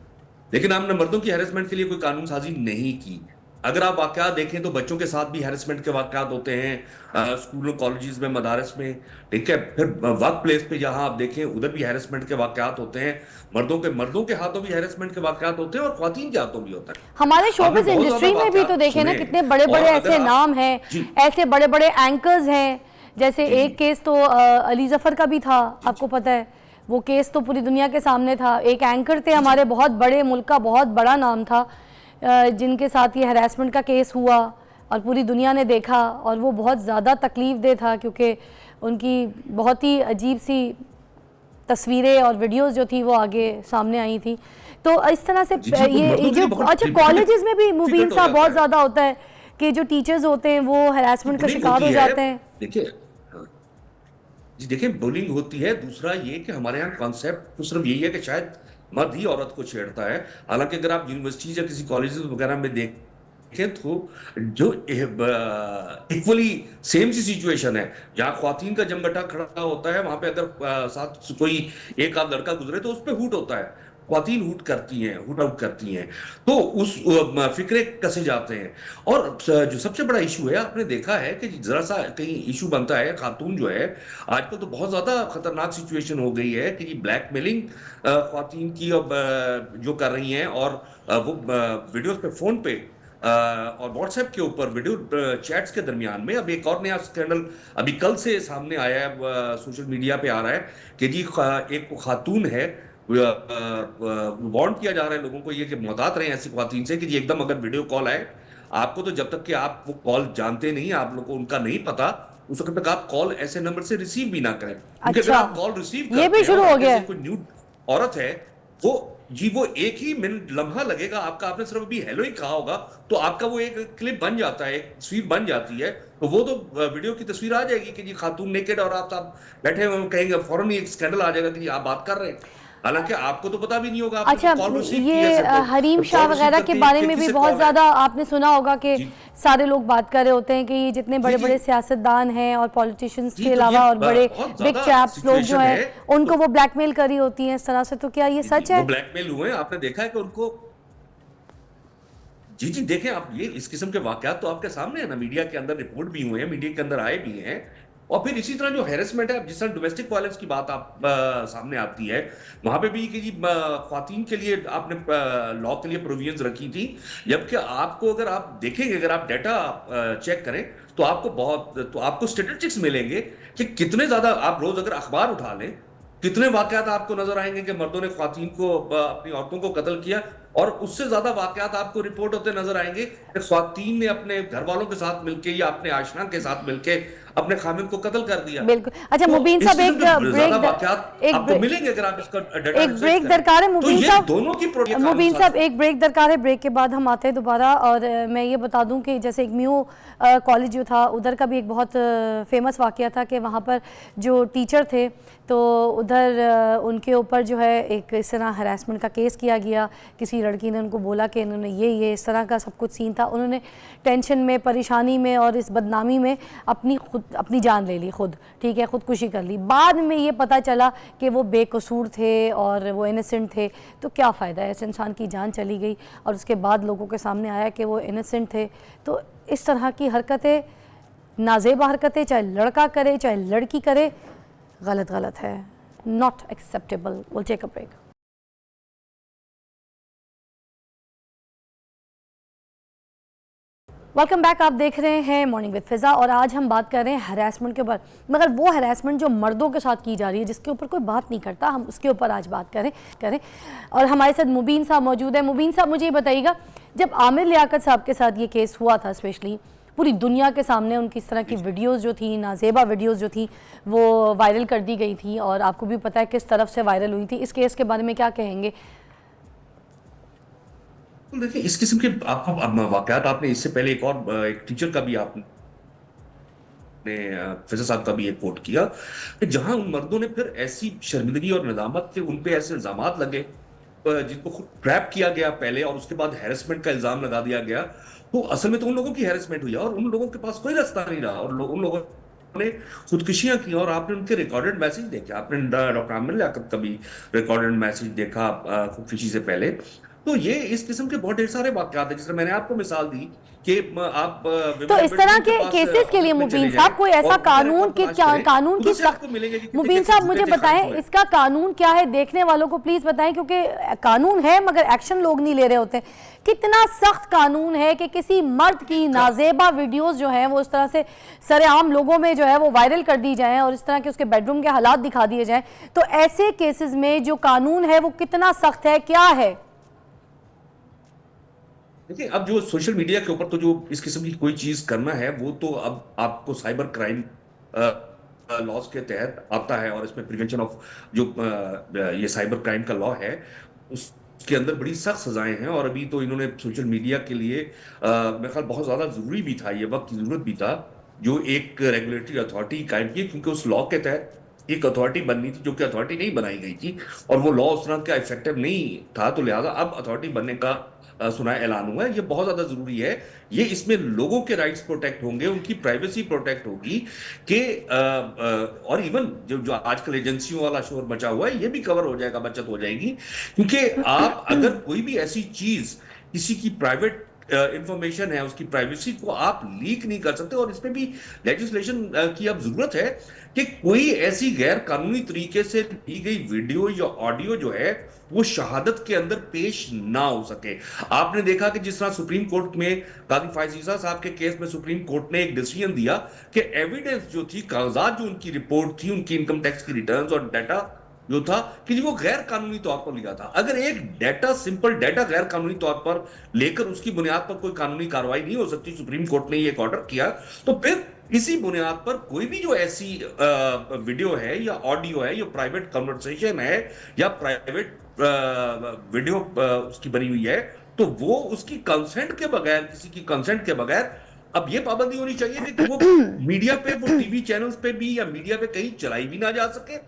लेकिन आपने मर्दों की हैरेसमेंट के लिए कोई कानून साजी नहीं की। अगर आप वाकयात देखें तो बच्चों के साथ भी हैरेसमेंट के वाकयात होते हैं, स्कूलों कॉलेजेस में, मदारस में, ठीक है। फिर वर्क प्लेस पे जहां आप देखें उधर भी हैरेसमेंट के वाकयात होते हैं। मर्दों के हाथों भी हैरेसमेंट के वाकयात होते हैं और ख्वातीन के हाथों भी होता है। हमारे आपने शोबिज़ बहुत इंडस्ट्री ज्यादा में भी तो वाकयात देखे ना, सुने। कितने बड़े बड़े और अगर ऐसे आप- नाम हैं, जी ऐसे बड़े बड़े एंकर्स हैं। जैसे जी एक केस तो अली जफर का भी था, आपको पता है, वो केस तो पूरी दुनिया के सामने था। एक एंकर थे हमारे, बहुत बड़े मुल्क का बहुत बड़ा नाम था, जिनके साथ ये हरासमेंट का केस हुआ और पूरी दुनिया ने देखा, और वो बहुत ज़्यादा तकलीफ़ दे था क्योंकि उनकी बहुत ही अजीब सी तस्वीरें और वीडियोस जो थी वो आगे सामने आई थी। तो इस तरह से जी जी, वो ये मर्दों के जो लिए बहुत अच्छा कॉलेजेस में भी मुबीन डिफिकल्ट हो साहब जाता बहुत है। ज़्यादा होता है कि जो टीचर्स होते हैं वो हरासमेंट का बुलिंग शिकार हो होती है। जाते हैं। देखिए, हाँ, जी देखिए, बुलिंग होती है। दूसरा ये कि हमारे यहाँ कॉन्सेप्ट तो सिर्फ यही है कि शायद मर्द ही औरत को छेड़ता है। हालांकि अगर आप यूनिवर्सिटीज या किसी कॉलेजेस वगैरह में देखें तो जो इक्वली सेम सी सिचुएशन है, जहाँ ख्वातीन का जमघटा खड़ा होता है, वहां पे अगर साथ कोई एक आध लड़का गुजरे तो उस पर हुट होता है, ख्वातीन हुट करती हैं, हुट आउट करती हैं, तो उस फिक्रे कसे जाते हैं। और जो सबसे बड़ा इशू है, आपने देखा है कि जरा सा कहीं इशू बनता है, खातून जो है आजकल तो बहुत ज्यादा खतरनाक सिचुएशन हो गई है कि ब्लैकमेलिंग खातून की अब जो कर रही हैं, और वो वीडियोस पे, फोन पे और व्हाट्सएप के ऊपर वीडियो चैट्स के दरमियान में अब एक और नया स्कैंडल अभी कल से सामने आया है, सोशल मीडिया पे आ रहा है कि जी एक खातून है, वार्न किया जा रहा है लोगों को ये कि मुहतात रहें ऐसी ख्वातीन से कि जी एकदम अगर वीडियो कॉल आए आपको, तो जब तक कि आप वो कॉल जानते नहीं, आप लोग को उनका नहीं पता, उस वक्त तक आप कॉल ऐसे नंबर से रिसीव भी ना करें। क्योंकि अगर अच्छा, आप कॉल रिसीव ये करते भी हैं शुरू और हो आपके गया से है। कोई न्यूड औरत है, वो जी वो एक ही मिनट लम्हा लगेगा आपका, आपने सिर्फ अभी हेलो ही कहा होगा तो आपका वो एक क्लिप बन जाता है, एक तस्वीर बन जाती है, तो वो तो वीडियो की तस्वीर आ जाएगी कि जी खातून नेकेड और आप बैठे हुए, कहेंगे फौरन ही एक स्कैंडल आ जाएगा कि जी आप बात कर रहे हैं, हालांकि आपको तो पता भी नहीं होगा, आपने अच्छा, तो कॉल रिसीव की ये है सिर्फ। हरीम तो शाह कॉल रिसीव वगैरह के करते बारे हैं में कि भी किससे बहुत कॉल है। ज़्यादा आपने सुना होगा कि जी सारे लोग बात कर रहे होते हैं कि ये जितने बड़े जी बड़े जी सियासतदान हैं और पॉलिटिशियंस जी, के तो ये अलावा और बड़े बहुत बिग ज्यादा चैप्स लोग जो सिचुएशन हैं है। उनको तो वो ब्लैकमेल करी होती हैं इस तरह से, तो क्या ये जी जी, सच वो है? ब्लैकमेल हुए हैं, आपने देखा है कि उनको, जी जी, देखें आप, ये इस किस्म के वाकयात तो आपके सामने है ना, मीडिया के अंदर रिपोर्ट भी हुए हैं, मीडिया के अंदर आए भी हैं। और फिर इसी तरह जो हैरेसमेंट है, जिस तरह डोमेस्टिक वायलेंस की बात आप सामने आती है, वहां पे भी कि जी ख्वातीन के लिए आपने लॉ के लिए प्रोविजंस रखी थी, जबकि आपको अगर आप देखेंगे, अगर आप डाटा चेक करें तो आपको स्टेटिस्टिक्स मिलेंगे कि कितने ज्यादा, आप रोज अगर अखबार उठा लें, कितने वाकयात आपको नजर आएंगे कि मर्दों ने ख्वातीन को, अपनी औरतों को कत्ल किया, और उससे ज्यादा वाकयात आपको रिपोर्ट होते नजर आएंगे कि ख्वातीन ने अपने घर वालों के साथ मिलके या अपने आशना के साथ मिलके अपने खामिद को कत्ल कर दिया। बिल्कुल। अच्छा तो मुबीन इस साहब, किस्म एक के ज्यादा ब्रेक वाकयात आपको मिलेंगे अगर आप इसका डाटा एक रिसर्च ब्रेक करें। दरकार है तो मुबीन ये साहब। दोनों की मुबीन साहब, एक ब्रेक दरकार है, ब्रेक के बाद हम आते हैं दोबारा। और मैं ये बता दूं कि जैसे एक म्यू कॉलेज जो था, उधर का भी एक बहुत फेमस वाकया था कि वहाँ पर जो टीचर थे तो उधर उनके ऊपर जो है एक इस तरह हरासमेंट का केस किया गया। किसी लड़की ने उनको बोला कि इन्होंने ये इस तरह का सब कुछ सीन था, उन्होंने टेंशन में, परेशानी में और इस बदनामी में अपनी जान ले ली, खुद, ठीक है, खुदकुशी कर ली। बाद में ये पता चला कि वो बेकसूर थे और वो इनोसेंट थे, तो क्या फ़ायदा है, इस इंसान की जान चली गई और उसके बाद लोगों के सामने आया कि वो इनोसेंट थे। तो इस तरह की हरकतें, नाजेबा हरकतें, चाहे लड़का करे चाहे लड़की करे, गलत है, not acceptable. Will take a break. Welcome back. आप देख रहे हैं मॉर्निंग विद फिज़ा और आज हम बात कर रहे हैं हरासमेंट के ऊपर, मगर वो हरासमेंट जो मर्दों के साथ की जा रही है जिसके ऊपर कोई बात नहीं करता, हम उसके ऊपर आज बात करें। और हमारे साथ मुबीन साहब मौजूद है। मुबीन साहब, मुझे ये बताइएगा, जब आमिर लियाकत साहब के साथ ये केस हुआ था, स्पेशली पूरी दुनिया के सामने उनकी इस तरह की वीडियोस जो थी, नाजेबा वीडियोस जो थी, वो वायरल कर दी गई थी और आपको भी पता है किस तरफ से वायरल हुई थी। इस केस के बारे में क्या कहेंगे? देखिए, इस किस्म के आपको वाकयात आपने इससे पहले एक टीचर का भी आपने फिजा साहब का भी एक कोट किया कि जहां उन मर्दों ने फिर ऐसी शर्मिंदगी और नदामत से उन पे ऐसे इल्जामात लगे जिनको खुद ट्रैप किया गया पहले और उसके बाद हैरेसमेंट का इल्जाम लगा दिया गया, तो असल में तो उन लोगों की हैरेसमेंट हुई और उन लोगों के पास कोई रास्ता नहीं रहा और उन लोगों ने खुदकुशियां की। और आपने उनके रिकॉर्डेड मैसेज देखे, आपने डॉक्टर आमिर लियाकत का भी रिकॉर्डेड मैसेज देखा खुदकुशी से पहले। तो ये इस किस्म के बहुत ढेर सारे वाकयात हैं, जिसमें मैंने आपको मिसाल दी कि आप तो इस तरह के केसेस के लिए मुबीन साहब कोई ऐसा कानून की कानून की सख्त, मुबीन साहब मुझे बताएं इसका कानून क्या है, देखने वालों को प्लीज बताएं, क्योंकि कानून है मगर एक्शन लोग नहीं ले रहे होते। कितना सख्त कानून है कि किसी मर्द की नाजेबा वीडियोस जो हैं वो इस तरह से सरेआम लोगों में जो है वो वायरल कर दी जाएं और इस तरह के उसके बेडरूम के हालात दिखा दिए जाएं, तो ऐसे केसेस में जो कानून है वो कितना सख्त है, क्या है? देखिए, अब जो सोशल मीडिया के ऊपर तो जो इस किस्म की कोई चीज करना है वो तो अब आपको साइबर क्राइम लॉज के तहत आता है और इसमें प्रिवेंशन ऑफ जो ये साइबर क्राइम का लॉ है उसके अंदर बड़ी सख्त सजाएं हैं। और अभी तो इन्होंने सोशल मीडिया के लिए मेरे ख्याल बहुत ज्यादा जरूरी भी था, ये वक्त की जरूरत भी था जो एक रेगुलेटरी अथॉरिटी कायम की, क्योंकि उस लॉ के तहत एक अथॉरिटी बननी थी जो कि अथॉरिटी नहीं बनाई गई थी और वो लॉ उस तरह का इफेक्टिव नहीं था, तो लिहाजा अब अथॉरिटी बनने का सुना ऐलान हुआ है। ये बहुत ज्यादा जरूरी है, ये इसमें लोगों के राइट्स प्रोटेक्ट होंगे, उनकी प्राइवेसी प्रोटेक्ट होगी कि और इवन जो आजकल एजेंसियों वाला शोर मचा हुआ है ये भी कवर हो जाएगा, बचत हो जाएगी। क्योंकि आप अगर कोई भी ऐसी चीज किसी की प्राइवेट इंफॉर्मेशन है उसकी प्राइवेसी को आप लीक नहीं कर सकते और इसमें भी लेजिस्लेशन की अब जरूरत है कि कोई ऐसी गैर कानूनी तरीके से ली गई वीडियो या ऑडियो जो है वो शहादत के अंदर पेश ना हो सके। आपने देखा कि जिस तरह सुप्रीम कोर्ट में काजी फायज ईसा साहब के केस में सुप्रीम कोर्ट ने एक डिसीजन दिया कि एविडेंस जो थी, कागजात जो उनकी रिपोर्ट थी, उनकी इनकम टैक्स की रिटर्न्स और डाटा जो था कि वो गैर कानूनी तौर पर लिया था। अगर एक डाटा, सिंपल डाटा गैर कानूनी तौर पर लेकर उसकी बुनियाद पर कोई कानूनी कार्रवाई नहीं हो सकती, सुप्रीम कोर्ट ने ये ऑर्डर किया, तो फिर इसी बुनियाद पर कोई भी जो ऐसी वीडियो है या ऑडियो है या प्राइवेट कन्वर्सेशन है या प्राइवेट वीडियो उसकी बनी हुई है, तो वो उसकी कंसेंट के बगैर, किसी की कंसेंट के बगैर, अब ये पाबंदी होनी चाहिए कि वो मीडिया पे, वो टीवी चैनल्स पे भी या मीडिया पे कहीं चलाई भी ना जा सके।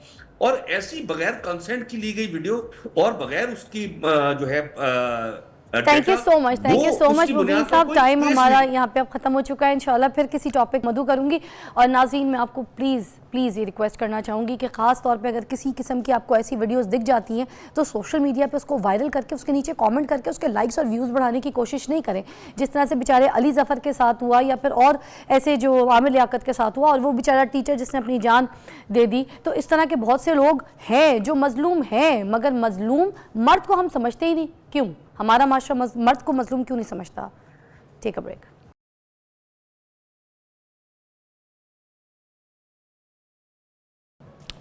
और ऐसी बगैर कंसेंट की ली गई वीडियो और बगैर उसकी जो है थैंक यू सो मच मुबीन साहब। टाइम हमारा यहाँ पे अब खत्म हो चुका है। इंशाल्लाह फिर किसी टॉपिक मधु करूंगी। और नाज़रीन, मैं आपको प्लीज़ ये रिक्वेस्ट करना चाहूँगी कि ख़ास तौर पे अगर किसी किस्म की आपको ऐसी वीडियोस दिख जाती हैं तो सोशल मीडिया पे उसको वायरल करके उसके नीचे कमेंट करके उसके लाइक्स और व्यूज़ बढ़ाने की कोशिश नहीं करें, जिस तरह से बेचारे अली ज़फ़र के साथ हुआ या फिर और ऐसे जो आमिर लियाकत के साथ हुआ और वो बेचारा टीचर जिसने अपनी जान दे दी। तो इस तरह के बहुत से लोग हैं जो मजलूम हैं, मगर मजलूम मर्द को हम समझते ही नहीं। क्यों हमारा माशरा मर्द को मजलूम क्यों नहीं समझता? Take a break.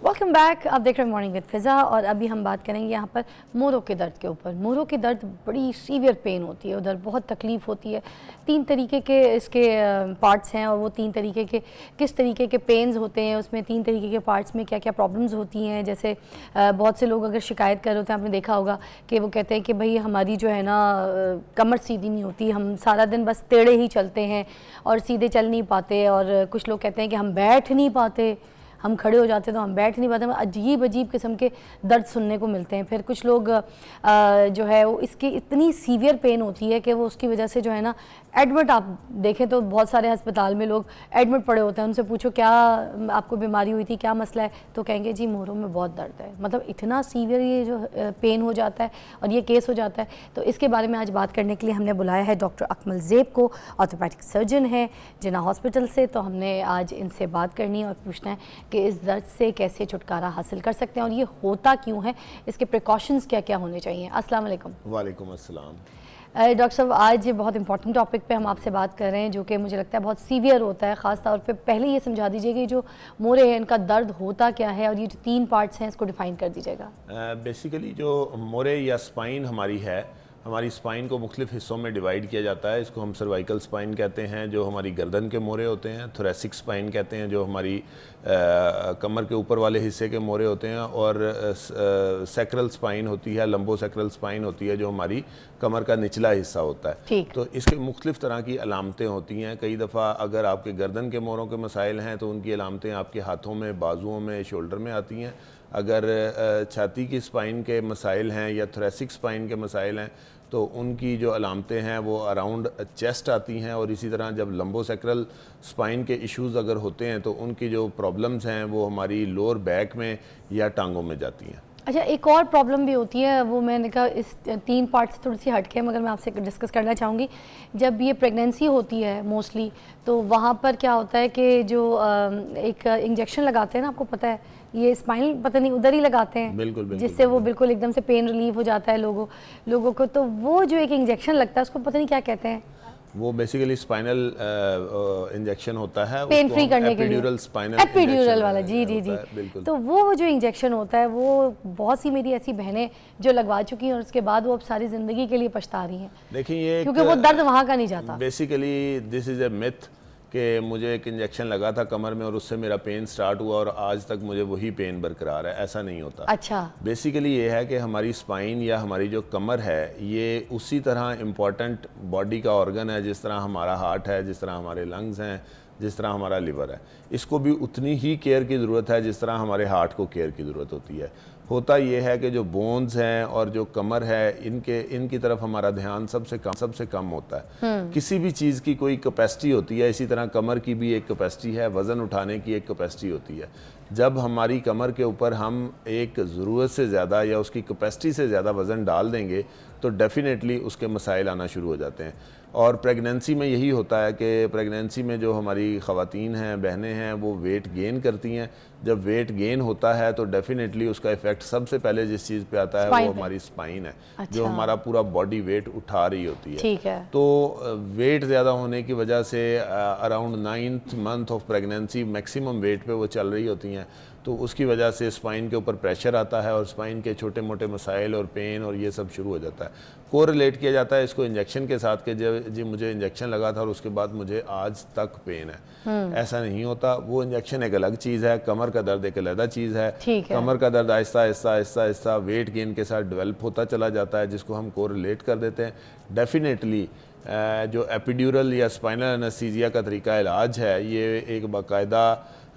Welcome back. आप देख रहे हैं मॉर्निंग विद फिज़ा और अभी हम बात करेंगे यहाँ पर मोरों के दर्द के ऊपर। मोरों की दर्द बड़ी सीवियर पेन होती है, उधर बहुत तकलीफ़ होती है। 3 तरीके के इसके पार्ट्स हैं और वो 3 तरीके के किस तरीके के पेन्स होते हैं, उसमें 3 तरीके के पार्ट्स में क्या क्या प्रॉब्लम्स होती हैं। जैसे बहुत से लोग अगर शिकायत कर रहे होते हैं, आपने देखा होगा कि वो कहते हैं कि भाई हमारी जो है ना कमर सीधी नहीं होती, हम सारा दिन बस टेढ़े ही चलते हैं और सीधे चल नहीं पाते। और कुछ लोग कहते हैं कि हम बैठ नहीं पाते, हम खड़े हो जाते तो हम बैठ नहीं पाते। अजीब किस्म के दर्द सुनने को मिलते हैं। फिर कुछ लोग जो है वो इसकी इतनी सीवियर पेन होती है कि वो उसकी वजह से जो है ना एडमिट, आप देखें तो बहुत सारे अस्पताल में लोग एडमिट पड़े होते हैं। उनसे पूछो क्या आपको बीमारी हुई थी, क्या मसला है, तो कहेंगे जी मोरों में बहुत दर्द है। मतलब इतना सीवियर ये जो पेन हो जाता है और ये केस हो जाता है। तो इसके बारे में आज बात करने के लिए हमने बुलाया है डॉक्टर अकमल ज़ेब को, ऑर्थोपेडिक सर्जन है जिन्ना हॉस्पिटल से। तो हमने आज इनसे बात करनी है और पूछना है कि इस दर्द से कैसे छुटकारा हासिल कर सकते हैं और ये होता क्यों है, इसके प्रिकॉशंस क्या क्या होने चाहिए। अस्सलाम वालेकुम। वालेकुम अस्सलाम। डॉक्टर साहब, आज बहुत इंपॉर्टेंट टॉपिक पे हम आपसे बात कर रहे हैं जो कि मुझे लगता है बहुत सीवियर होता है। ख़ास तौर पे पहले ये समझा दीजिए कि जो मोरे हैं इनका दर्द होता क्या है, और ये जो 3 पार्ट्स हैं इसको डिफाइन कर दीजिएगा। बेसिकली जो मोरे या स्पाइन हमारी है, हमारी स्पाइन को मुख्तलिफ हिस्सों में डिवाइड किया जाता है। इसको हम सर्वाइकल स्पाइन कहते हैं, जो हमारी गर्दन के मोरे होते हैं। थोरेसिक स्पाइन कहते हैं, जो हमारी कमर के ऊपर वाले हिस्से के मोरे होते हैं। और सैक्रल स्पाइन होती है, लंबो सैक्रल स्पाइन होती है, जो हमारी कमर का निचला हिस्सा होता है। तो इसके मुख्तलिफ तरह की अलामतें होती हैं। कई दफ़ा अगर आपके गर्दन के मोरों के मसाइल हैं तो उनकी अलामतें आपके हाथों में, बाजुओं में, शोल्डर में आती हैं। अगर छाती की स्पाइन के मसाइल हैं या थोरेसिक स्पाइन के मसाइल हैं तो उनकी जो अलामतें हैं वो अराउंड चेस्ट आती हैं। और इसी तरह जब लंबोसैक्रल स्पाइन के इश्यूज़ अगर होते हैं तो उनकी जो प्रॉब्लम्स हैं वो हमारी लोअर बैक में या टांगों में जाती हैं। अच्छा, एक और प्रॉब्लम भी होती है, वो मैंने कहा इस 3 पार्ट से थोड़ी सी हटके मगर मैं आपसे डिस्कस करना चाहूँगी। जब ये प्रेगनेंसी होती है मोस्टली, तो वहाँ पर क्या होता है कि जो एक इंजेक्शन लगाते हैं ना, आपको पता है ये स्पाइनल पता नहीं उधर ही लगाते हैं, बिल्कुल, जिससे वो बिल्कुल एकदम से पेन रिलीफ हो जाता है लोगों को। तो वो जो एक इंजेक्शन लगता है उसको पता नहीं क्या कहते हैं, वो बेसिकली स्पाइनल इंजेक्शन होता है, पेन फ्री करने के लिए, एपिड्यूरल वाला। जी जी जी, बिल्कुल। तो वो जो इंजेक्शन होता है वो बहुत सी मेरी ऐसी बहनें जो लगवा चुकी हैं और उसके बाद वो अब सारी ज़िंदगी के लिए पछता रही हैं। देखिए, ये क्योंकि वो दर्द वहाँ का नहीं जाता। Basically this is a myth कि मुझे एक इंजेक्शन लगा था कमर में और उससे मेरा पेन स्टार्ट हुआ और आज तक मुझे वही पेन बरकरार है। ऐसा नहीं होता। अच्छा, बेसिकली ये है कि हमारी स्पाइन या हमारी जो कमर है ये उसी तरह इम्पॉर्टेंट बॉडी का ऑर्गन है जिस तरह हमारा हार्ट है, जिस तरह हमारे लंग्स हैं, जिस तरह हमारा लिवर है। इसको भी उतनी ही केयर की ज़रूरत है जिस तरह हमारे हार्ट को केयर की ज़रूरत होती है। होता ये है कि जो बोन्स हैं और जो कमर है इनकी तरफ हमारा ध्यान सबसे कम होता है। किसी भी चीज़ की कोई कैपेसिटी होती है, इसी तरह कमर की भी एक कैपेसिटी है, वज़न उठाने की एक कैपेसिटी होती है। जब हमारी कमर के ऊपर हम एक ज़रूरत से ज़्यादा या उसकी कैपेसिटी से ज़्यादा वज़न डाल देंगे तो डेफिनेटली उसके मसाइल आना शुरू हो जाते हैं। और प्रेगनेंसी में यही होता है कि प्रेगनेंसी में जो हमारी ख़वातीन हैं, बहनें हैं, वो वेट गेन करती हैं। जब वेट गेन होता है तो डेफिनेटली उसका इफ़ेक्ट सबसे पहले जिस चीज़ पे आता है वो हमारी स्पाइन है। अच्छा। जो हमारा पूरा बॉडी वेट उठा रही होती है। ठीक है। तो वेट ज़्यादा होने की वजह से around 9th month of pregnancy maximum weight पे वो चल रही होती हैं, तो उसकी वजह से स्पाइन के ऊपर प्रेशर आता है और स्पाइन के छोटे मोटे मसाइल और पेन और ये सब शुरू हो जाता है। कोरिलेट किया जाता है इसको इंजेक्शन के साथ कि जी मुझे इंजेक्शन लगा था और उसके बाद मुझे आज तक पेन है। ऐसा नहीं होता। वो इंजेक्शन एक अलग चीज़ है, कमर का दर्द एक अलग चीज़ है। कमर का दर्द आहिस्ता आहिस्ता आहिस्ता आहिस्ता वेट गेन के साथ डेवलप होता चला जाता है, जिसको हम कोरिलेट कर देते हैं। डेफिनेटली जो एपिड्यूरल या स्पाइनल एनेस्थीसिया का तरीका इलाज है ये एक बाकायदा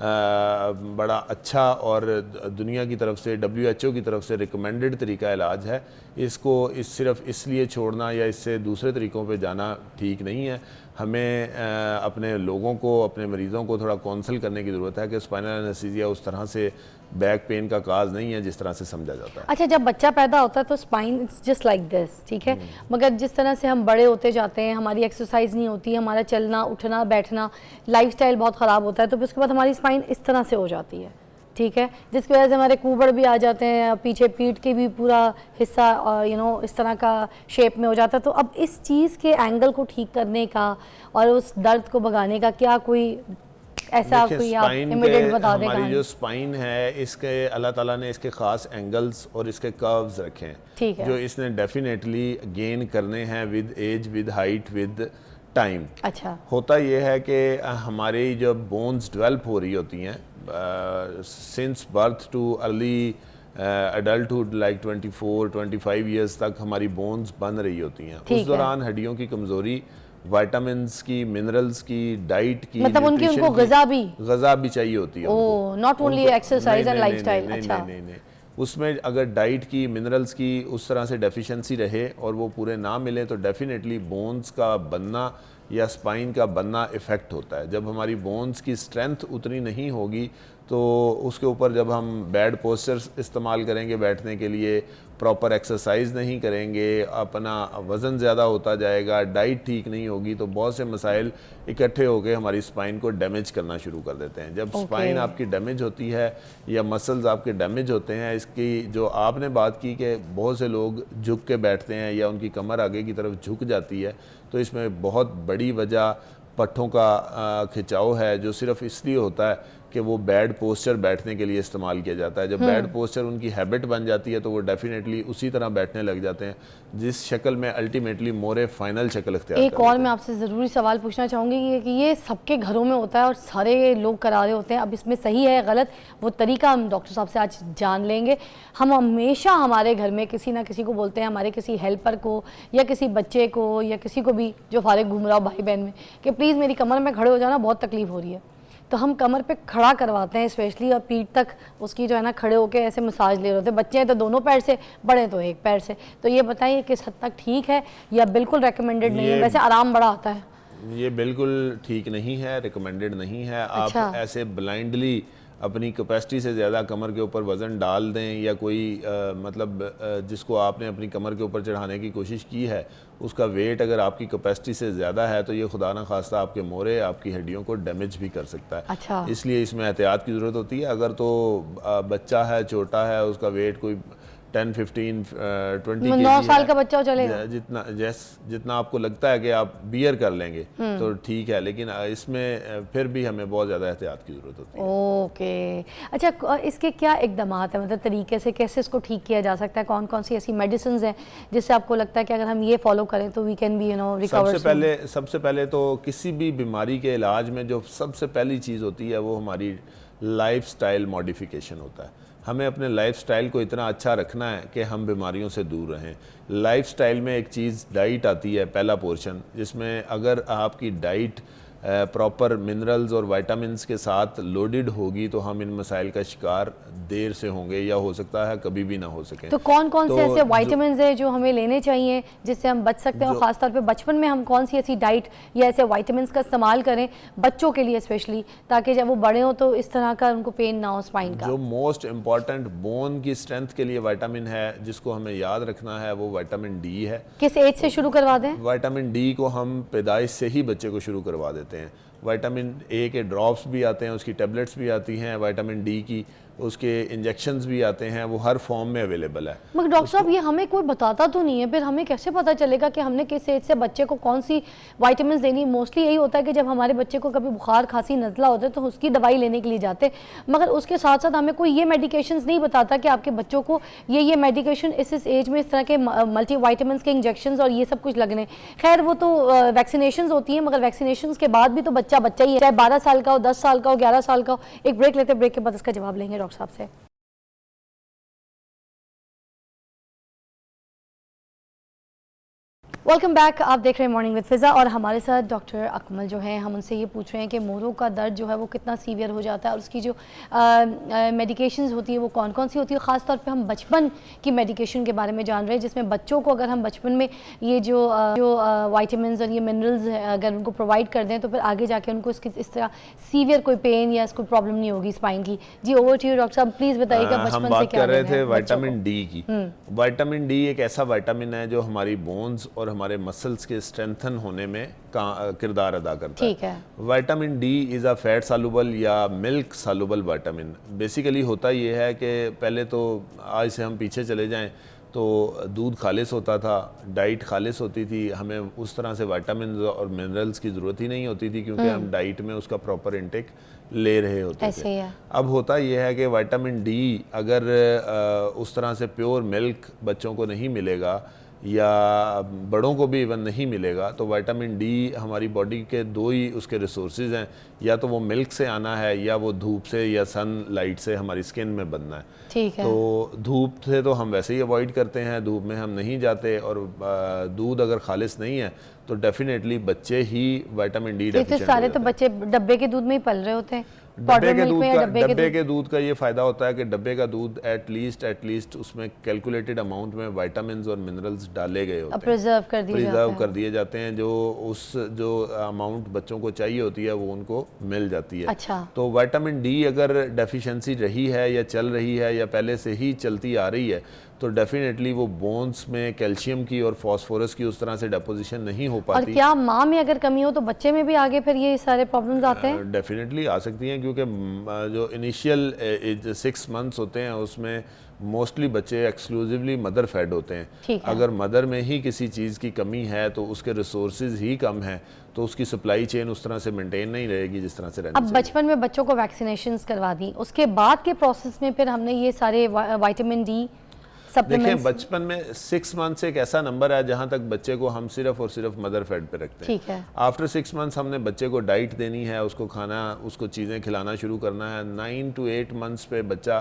बड़ा अच्छा और दुनिया की तरफ से WHO की तरफ से रिकमेंडेड तरीका इलाज है। इसको सिर्फ इसलिए छोड़ना या इससे दूसरे तरीक़ों पे जाना ठीक नहीं है। हमें अपने लोगों को, अपने मरीज़ों को थोड़ा काउंसल करने की ज़रूरत है कि स्पाइनल एनेस्थीसिया उस तरह से बैक पेन का काज नहीं है जिस तरह से समझा जाता है। अच्छा, जब बच्चा पैदा होता है तो spine it's just like this, ठीक है, मगर जिस तरह से हम बड़े होते जाते हैं, हमारी एक्सरसाइज नहीं होती, हमारा चलना उठना बैठना लाइफस्टाइल बहुत ख़राब होता है, तो फिर उसके बाद हमारी स्पाइन इस तरह से हो जाती है, ठीक है, जिसकी वजह से हमारे कूबड़ भी आ जाते हैं, पीछे पीठ के भी पूरा हिस्सा इस तरह का शेप में हो जाता है। तो अब इस चीज़ के एंगल को ठीक करने का और उस दर्द को भगाने का क्या कोई ऐसा कोई आप इमीडिएट बता दें? हमारी जो स्पाइन है इसके अल्लाह ताला ने इसके ख़ास एंगल्स और इसके कर्व्स रखे हैं, ठीक है, जो इसने डेफिनेटली गेन करने हैं with age, with height, with time. अच्छा, होता ये है कि हमारी जब बोन्स डेवलप हो रही होती हैं since birth too early adulthood, like 24-25 years तक हमारी बोन्स बन रही होती हैं। उस दौरान हड्डियों की कमज़ोरी, विटामिन्स की, मिनरल्स की, डाइट की, मतलब उनको ग़िज़ा भी चाहिए होती है। Oh, not only exercise and lifestyle. अच्छा, नहीं, उसमें अगर डाइट की, मिनरल्स की उस तरह से डेफिशिएंसी रहे और वो पूरे ना मिले तो डेफिनेटली बोन्स का बनना या स्पाइन का बनना इफ़ेक्ट होता है। जब हमारी बोन्स की स्ट्रेंथ उतनी नहीं होगी तो उसके ऊपर जब हम बैड पोस्चर्स इस्तेमाल करेंगे बैठने के लिए, प्रॉपर एक्सरसाइज नहीं करेंगे, अपना वज़न ज़्यादा होता जाएगा, डाइट ठीक नहीं होगी, तो बहुत से मसाइल इकट्ठे होकर हमारी स्पाइन को डैमेज करना शुरू कर देते हैं। जब स्पाइन आपकी डैमेज होती है या मसल्स आपके डैमेज होते हैं, इसकी जो आपने बात की कि बहुत से लोग झुक के बैठते हैं या उनकी कमर आगे की तरफ झुक जाती है, तो इसमें बहुत बड़ी वजह पट्ठों का खिंचाव है, जो सिर्फ इसलिए होता है कि वो बैड पोस्चर बैठने के लिए इस्तेमाल किया जाता है। जब बैड पोस्चर उनकी हैबिट बन जाती है तो वो डेफिनेटली उसी तरह बैठने लग जाते हैं, जिस शक्ल में अल्टीमेटली मोरे फाइनल शक्ल अख्तियार एक और मैं आपसे ज़रूरी सवाल पूछना चाहूँगी कि ये सबके घरों में होता है और सारे लोग करा रहे होते हैं। अब इसमें सही है गलत वो तरीका हम डॉक्टर साहब से आज जान लेंगे। हम हमेशा हमारे घर में किसी ना किसी को बोलते हैं, हमारे किसी हेल्पर को या किसी बच्चे को या किसी को भी जो फारिग घूम रहा हो भाई बहन में, कि प्लीज़ मेरी कमर में खड़े हो जाना, बहुत तकलीफ़ हो रही है। तो हम कमर पे खड़ा करवाते हैं स्पेशली, और पीठ तक उसकी जो है ना खड़े होकर ऐसे मसाज ले रहे होते हैं। बच्चे हैं तो दोनों पैर से, बड़े तो एक पैर से। तो ये बताइए किस हद तक ठीक है या बिल्कुल रेकमेंडेड नहीं है? वैसे आराम बड़ा आता है। ये बिल्कुल ठीक नहीं है, रिकमेंडेड नहीं है। अच्छा। आप ऐसे ब्लाइंडली अपनी कैपेसिटी से ज़्यादा कमर के ऊपर वज़न डाल दें या कोई जिसको आपने अपनी कमर के ऊपर चढ़ाने की कोशिश की है उसका वेट अगर आपकी कैपेसिटी से ज़्यादा है तो ये खुदा न खास्ता आपके मोरे, आपकी हड्डियों को डैमेज भी कर सकता है। अच्छा। इसलिए इसमें एहतियात की ज़रूरत होती है। अगर तो बच्चा है, छोटा है, उसका वेट कोई 10, 15, 20 9 साल का बच्चा हो चलेगा, जितना आपको लगता है कि आप बियर कर लेंगे तो ठीक है, लेकिन इसमें फिर भी हमें बहुत ज़्यादा एहतियात की ज़रूरत होती है। ओके। अच्छा, इसके क्या इकदाम है, मतलब तरीके से कैसे इसको ठीक किया जा सकता है? कौन कौन सी ऐसी मेडिसिन हैं जिससे आपको लगता है कि अगर हम ये फॉलो करें तो वी कैन बी रिकवर? सबसे पहले तो किसी भी बीमारी के इलाज में जो सबसे पहली चीज़ होती है वो हमारी लाइफस्टाइल मॉडिफिकेशन होता है। हमें अपने लाइफस्टाइल को इतना अच्छा रखना है कि हम बीमारियों से दूर रहें। लाइफस्टाइल में एक चीज़ डाइट आती है, पहला पोर्शन, जिसमें अगर आपकी डाइट प्रॉपर मिनरल्स और विटामिन्स के साथ लोडेड होगी तो हम इन मसाइल का शिकार देर से होंगे या हो सकता है कभी भी ना हो सके। तो कौन कौन से ऐसे विटामिन्स हैं जो हमें लेने चाहिए जिससे हम बच सकते हैं? और ख़ासतौर पे बचपन में हम कौन सी ऐसी डाइट या ऐसे विटामिन्स का इस्तेमाल करें बच्चों के लिए स्पेशली, ताकि जब वो बड़े हों तो इस तरह का उनको पेन ना हो स्पाइन का? जो मोस्ट इम्पॉर्टेंट बोन की स्ट्रेंथ के लिए विटामिन है जिसको हमें याद रखना है वो विटामिन डी है। किस एज से शुरू करवा दें? विटामिन डी को हम पैदाइश से ही बच्चे को शुरू करवा देते हैं। विटामिन ए के ड्रॉप्स भी आते हैं, उसकी टेबलेट्स भी आती हैं, विटामिन डी की उसके इंजेक्शंस भी आते हैं, वो हर फॉर्म में अवेलेबल है। मगर डॉक्टर साहब ये हमें कोई बताता तो नहीं है, फिर हमें कैसे पता चलेगा कि हमने किस एज से बच्चे को कौन सी विटामिन्स देनी? मोस्टली यही होता है कि जब हमारे बच्चे को कभी बुखार खांसी नज़ला होता है तो उसकी दवाई लेने के लिए जाते, मगर उसके साथ साथ हमें कोई ये मेडिकेशंस नहीं बताता कि आपके बच्चों को ये मेडिकेशन इस एज में इस तरह के मल्टी विटामिन्स के इंजेक्शंस और ये सब कुछ लगने। खैर वो तो वैक्सीनेशंस होती हैं, मगर वैक्सीनेशंस के बाद भी तो बच्चा बच्चा ही है, चाहे 12 साल का हो, 10 साल का हो, 11 साल का हो। एक ब्रेक लेते, ब्रेक के बाद इसका जवाब लेंगे डॉक्टर साहब से। Welcome back. आप देख रहे हैं मॉर्निंग विद फिज़ा और हमारे साथ डॉक्टर अकमल जो हैं, हम उनसे ये पूछ रहे हैं कि मोरों का दर्द जो है वो कितना सीवियर हो जाता है और उसकी जो मेडिकेशंस होती है वो कौन कौन सी होती है। ख़ास तौर पे हम बचपन की मेडिकेशन के बारे में जान रहे हैं, जिसमें बच्चों को अगर हम बचपन में ये जो विटामिन्स और ये मिनरल्स अगर उनको प्रोवाइड कर दें तो फिर आगे जाके उनको इसकी इस तरह सीवियर कोई पेन या इसको प्रॉब्लम नहीं होगी स्पाइन की। जी, ओवर टू यू डॉक्टर साहब, प्लीज़ बताइएगा बचपन से क्या? हम बात कर रहे थे विटामिन डी की। विटामिन डी एक ऐसा विटामिन है जो हमारी बोन्स और हमारे मसल्स के स्ट्रेंथन होने में किरदार अदा करता है। ठीक है। Vitamin D is a fat soluble या मिल्क सालुबल विटामिन। बेसिकली होता ये है कि पहले तो आज से हम पीछे चले जाएं तो दूध खालिस होता था, डाइट खालिस होती थी, हमें उस तरह से विटामिन और मिनरल्स की ज़रूरत ही नहीं होती थी क्योंकि हम डाइट में उसका प्रॉपर इंटेक ले रहे होते थे। अब होता यह है कि विटामिन डी अगर उस तरह से प्योर मिल्क बच्चों को नहीं मिलेगा या बड़ों को भी इवन नहीं मिलेगा तो विटामिन डी हमारी बॉडी के दो ही उसके रिसोर्सेज हैं, या तो वो मिल्क से आना है या वो धूप से या सन लाइट से हमारी स्किन में बनना है। ठीक है। तो धूप से तो हम वैसे ही अवॉइड करते हैं, धूप में हम नहीं जाते, और दूध अगर खालिस नहीं है तो डेफिनेटली बच्चे ही विटामिन डी डेफिशिएंट। सारे तो बच्चे डब्बे के दूध में ही पल रहे होते हैं। पाउडर मिल्क में या डब्बे के दूध का ये फ़ायदा होता है कि डब्बे का दूध एटलीस्ट उसमें कैलकुलेटेड अमाउंट में विटामिन्स और मिनरल्स डाले गए होते हैं, प्रिजर्व कर दिए जाते हैं, जो अमाउंट बच्चों को चाहिए होती है वो उनको मिल जाती है। अच्छा। तो विटामिन डी अगर डेफिशिएंसी रही है या चल रही है या पहले से ही चलती आ रही है तो डेफिनेटली वो बोन्स में कैल्शियम की और फास्फोरस की उस तरह से डेपोजिशन नहीं हो पाती। और क्या माँ में अगर कमी हो तो बच्चे में भी आगे फिर ये सारे प्रॉब्लम्स आते हैं? डेफिनेटली आ सकती हैं, क्योंकि जो इनिशियल 6 मंथ्स होते हैं उसमें मोस्टली बच्चे एक्सक्लूसिवली मदर फेड होते हैं। अगर मदर में ही किसी चीज़ की कमी है तो उसके रिसोर्सेज ही कम है तो उसकी सप्लाई चेन उस तरह से मेंटेन नहीं रहेगी जिस तरह से रहनी चाहिए। अब बचपन में बच्चों को वैक्सीनेशंस करवा दी, उसके बाद के प्रोसेस में फिर हमने ये सारे विटामिन डी देखिए बचपन में 6 मंथ्स एक ऐसा नंबर है जहां तक बच्चे को हम सिर्फ और सिर्फ मदर फेड पे रखते हैं। ठीक है। आफ्टर 6 मंथ्स हमने बच्चे को डाइट देनी है, उसको खाना, उसको चीज़ें खिलाना शुरू करना है। 9 to 8 मंथ्स पे बच्चा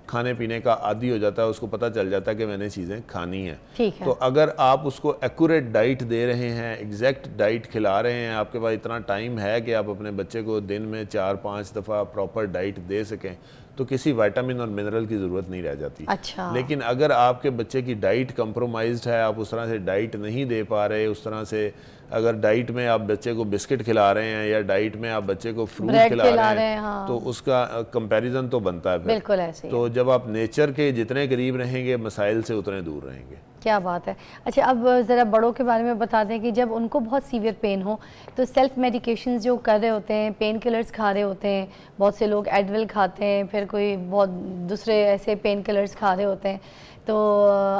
खाने पीने का आदी हो जाता है, उसको पता चल जाता है कि मैंने चीज़ें खानी है। ठीक है। तो अगर आप उसको एक्यूरेट डाइट दे रहे हैं, एग्जैक्ट डाइट खिला रहे हैं, आपके पास इतना टाइम है कि आप अपने बच्चे को दिन में 4-5 दफ़ा प्रॉपर डाइट दे सकें तो किसी विटामिन और मिनरल की ज़रूरत नहीं रह जाती। अच्छा। लेकिन अगर आपके बच्चे की डाइट कंप्रोमाइज्ड है, आप उस तरह से डाइट नहीं दे पा रहे, उस तरह से अगर डाइट में आप बच्चे को बिस्किट खिला रहे हैं या डाइट में आप बच्चे को फ्रूट खिला रहे हैं हाँ। तो उसका कंपैरिजन तो बनता है। बिल्कुल ऐसे। तो जब आप नेचर के जितने करीब रहेंगे मसाइल से उतने दूर रहेंगे। क्या बात है। अच्छा, अब ज़रा बड़ों के बारे में बता दें कि जब उनको बहुत सीवियर पेन हो तो सेल्फ मेडिकेशंस जो कर रहे होते हैं, पेन किलर्स खा रहे होते हैं, बहुत से लोग एडविल खाते हैं, फिर कोई बहुत दूसरे ऐसे पेन किलर्स खा रहे होते हैं, तो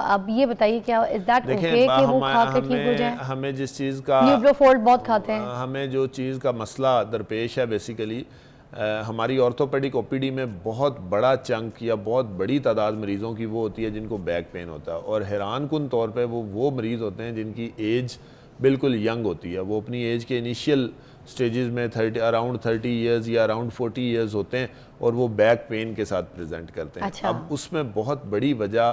अब ये बताइए क्या इज दैट ओके कि वो खा के ठीक हो जाए? हमें जिस चीज़ का न्यूब्रोफोल्ड बहुत खाते हैं, हमें जो चीज़ का मसला दरपेश है बेसिकली हमारी ऑर्थोपेडिक ओपीडी में बहुत बड़ा चंक या बहुत बड़ी तादाद मरीज़ों की वो होती है जिनको बैक पेन होता है, और हैरान कुन तौर पे वो मरीज़ होते हैं जिनकी एज बिल्कुल यंग होती है। वो अपनी एज के इनिशियल स्टेजेस में अराउंड 30 ईयर्स या अराउंड 40 ईयर्स होते हैं और वो बैक पेन के साथ प्रेजेंट करते हैं। अच्छा। अब उसमें बहुत बड़ी वजह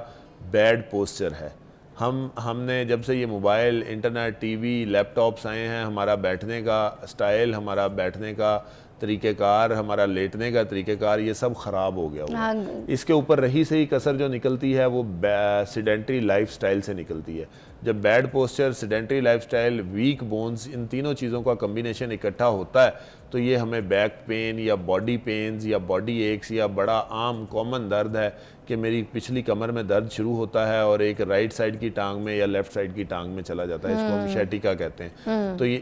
बैड पोस्चर है। हमने जब से ये मोबाइल, इंटरनेट, टीवी, लैपटॉप्स आए हैं, हमारा बैठने का स्टाइल, हमारा बैठने का तरीक़ेकार, हमारा लेटने का तरीक़ेकार, ये सब ख़राब हो गया हुआ है। इसके ऊपर रही सही कसर जो निकलती है वो सेडेंटरी लाइफस्टाइल से निकलती है। जब bad posture, sedentary lifestyle, weak bones, इन तीनों चीज़ों का कम्बिनेशन इकट्ठा होता है तो ये हमें बैक पेन या बॉडी पेन्स या बॉडी एक्स या बड़ा आम कॉमन दर्द है कि मेरी पिछली कमर में दर्द शुरू होता है और एक राइट साइड की टांग में या लेफ्ट साइड की टांग में चला जाता है, इसको हम शैटिका कहते हैं। तो ये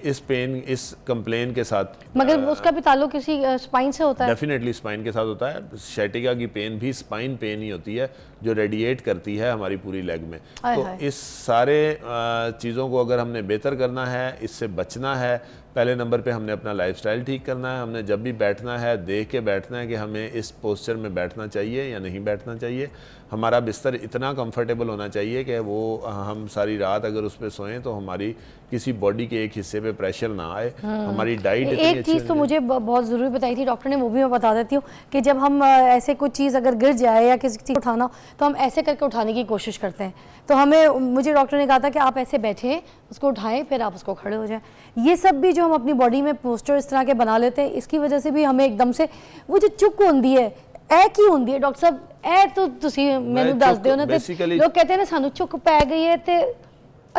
इस कंप्लेन के साथ, मगर उसका भी ताल्लुक किसी स्पाइन से होता है? डेफिनेटली स्पाइन के साथ होता है। शैटिका की पेन भी स्पाइन पेन ही होती है जो रेडिएट करती है हमारी पूरी लेग में। तो इस सारे चीज़ों को अगर हमने बेहतर करना है, इससे बचना है, पहले नंबर पे हमने अपना लाइफस्टाइल ठीक करना है। हमने जब भी बैठना है देख के बैठना है कि हमें इस पोस्चर में बैठना चाहिए या नहीं बैठना चाहिए। हमारा बिस्तर इतना कंफर्टेबल होना चाहिए कि वो हम सारी रात अगर उस पर सोएं तो हमारी किसी बॉडी के एक हिस्से पे प्रेशर ना आए। हमारी डाइट एक चीज़ तो मुझे बहुत ज़रूरी बताई थी डॉक्टर ने, वो भी मैं बता देती हूँ कि जब हम ऐसे कुछ चीज़ अगर गिर जाए या किसी चीज़ उठाना तो हम ऐसे करके उठाने की कोशिश करते हैं। तो मुझे डॉक्टर ने कहा था कि आप ऐसे बैठें, उसको उठाएं, फिर आप उसको खड़े हो जाएं। ये सब भी जो हम अपनी बॉडी में पोस्टर इस तरह के बना लेते हैं, इसकी वजह से भी हमें एकदम से वो जो चुक होती है, ए की होती है डॉक्टर साहब, ए तो तुसी मैनू दस दिओ ना। लोग कहते हैं ना सानू चुक पै गई है ते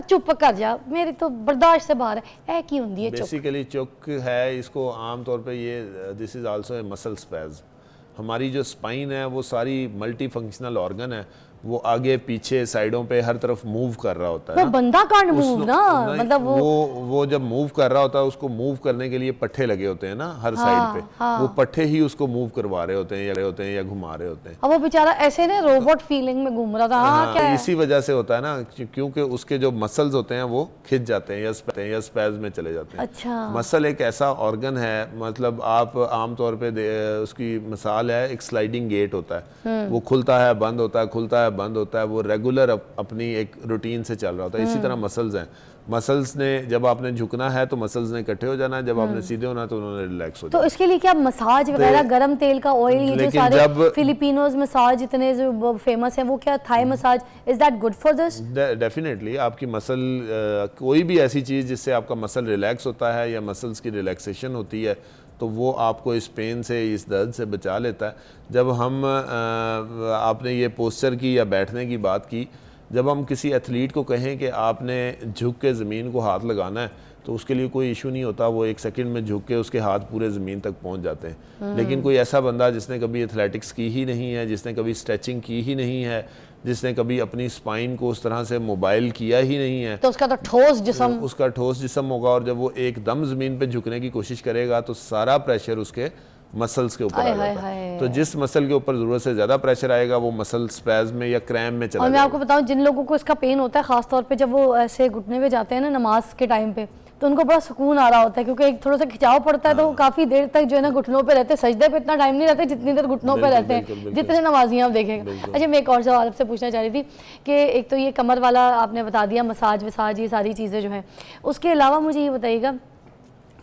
चुप कर जा, मेरी तो बर्दाश्त से बाहर है, की होती है चुक? बेसिकली चुक है, इसको आम तौर पे ये this is also a muscle spasm. हमारी जो स्पाइन है वो सारी मल्टी फंक्शनल ऑर्गन है, वो आगे पीछे साइडों पे हर तरफ मूव कर रहा होता है। वो बंदा कांट मूव ना, मतलब वो जब मूव कर रहा होता है उसको मूव करने के लिए पट्टे लगे होते हैं ना हर साइड पे। वो पट्टे ही उसको मूव करवा रहे होते हैं या घुमा रहे होते हैं। अब वो बेचारा ऐसे ना रोबोट फीलिंग में घूम रहा था। क्या है? इसी वजह से होता है ना, क्योंकि उसके जो मसल्स होते हैं वो खिंच जाते हैं या स्पैज में चले जाते हैं। अच्छा। मसल एक ऐसा ऑर्गन है, मतलब आप आमतौर पे उसकी मिसाल है, एक स्लाइडिंग गेट होता है, वो खुलता है बंद होता है, खुलता है बंद होता है, वो रेगुलर अपनी एक रूटीन से चल रहा होता है। इसी तरह मसल्स हैं। मसल्स ने जब आपने झुकना है तो मसल्स ने इकट्ठे हो जाना है, जब आपने सीधे होना तो उन्होंने रिलैक्स हो जाना। तो इसके लिए क्या मसाज वगैरह, गरम तेल का ऑयल, ये जो सारे फिलिपिनोज मसाज इतने जो फेमस हैं, वो क्या Thai massage, is that good for this? Definitely आपकी मसल, कोई भी ऐसी चीज़ जिससे आपका मसल रिलैक्स होता है या मसल्स की रिलैक्सेशन होती है तो वो आपको इस पेन से, इस दर्द से बचा लेता है। जब हम आपने ये पोस्चर की या बैठने की बात की, जब हम किसी एथलीट को कहें कि आपने झुक के ज़मीन को हाथ लगाना है तो उसके लिए कोई इशू नहीं होता, वो 1 सेकंड में झुक के उसके हाथ पूरे ज़मीन तक पहुंच जाते हैं। लेकिन कोई ऐसा बंदा जिसने कभी एथलेटिक्स की ही नहीं है, जिसने कभी स्ट्रेचिंग की ही नहीं है, जिसने कभी अपनी स्पाइन को उस तरह से मोबाइल किया ही नहीं है, तो उसका तो ठोस जिस्म, उसका ठोस जिस्म होगा। और जब वो एकदम ज़मीन पे झुकने की कोशिश करेगा तो सारा प्रेशर उसके मसल्स के ऊपर आ जाता है। तो जिस मसल के ऊपर ज़रूरत से ज़्यादा प्रेशर आएगा वो मसल स्पैज़म में या क्रैम्प में चला और मैं जाएगा। आपको बताऊं, जिन लोगों को इसका पेन होता है ख़ास तौर पे जब वो ऐसे घुटने पे जाते हैं ना नमाज के टाइम पे, तो उनको बड़ा सुकून आ रहा होता है, क्योंकि एक थोड़ा सा खिंचाव पड़ता है तो वो काफ़ी देर तक जो है ना घुटनों पे रहते हैं। सजदे पे इतना टाइम नहीं रहता जितनी देर घुटनों पे रहते हैं, जितने नमाजियाँ आप देखेंगे। अच्छा, मैं एक और सवाल आपसे पूछना चाह रही थी कि एक तो ये कमर वाला आपने बता दिया, मसाज वसाज ये सारी चीज़ें जो हैं, उसके अलावा मुझे ये बताइएगा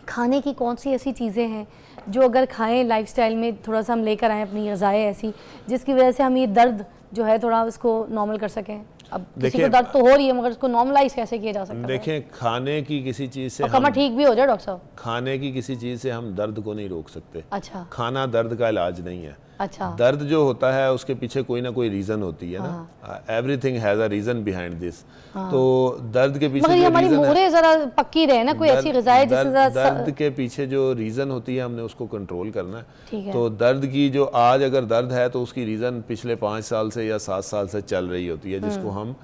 खाने की कौन सी ऐसी चीज़ें हैं जो अगर खाएं लाइफस्टाइल में थोड़ा सा हम लेकर आएँ अपनी ग़िज़ाएँ ऐसी, जिसकी वजह से हम ये दर्द जो है थोड़ा उसको नॉर्मल कर सकें। अब किसी को दर्द तो हो रही है मगर उसको नॉर्मलाइज कैसे किया जा सकता है? देखें, खाने की किसी चीज़ से कमर ठीक भी हो जाए डॉक्टर साहब, खाने की किसी चीज़ से हम दर्द को नहीं रोक सकते। अच्छा, खाना दर्द का इलाज नहीं है। अच्छा, दर्द जो होता है उसके पीछे कोई ना कोई रीज़न होती है ना, everything has a reason behind this. तो दर्द के पीछे मगर ये हमारी मोहरें ज़रा पक्की रहे ना, कोई ऐसी ग़िज़ाएं जिससे दर्द के पीछे जो रीज़न होती है हमने उसको कंट्रोल करना है। ठीक है। तो दर्द की जो आज अगर दर्द है तो उसकी रीज़न पिछले 5 साल से या 7 साल से चल रही होती है, जिसको हम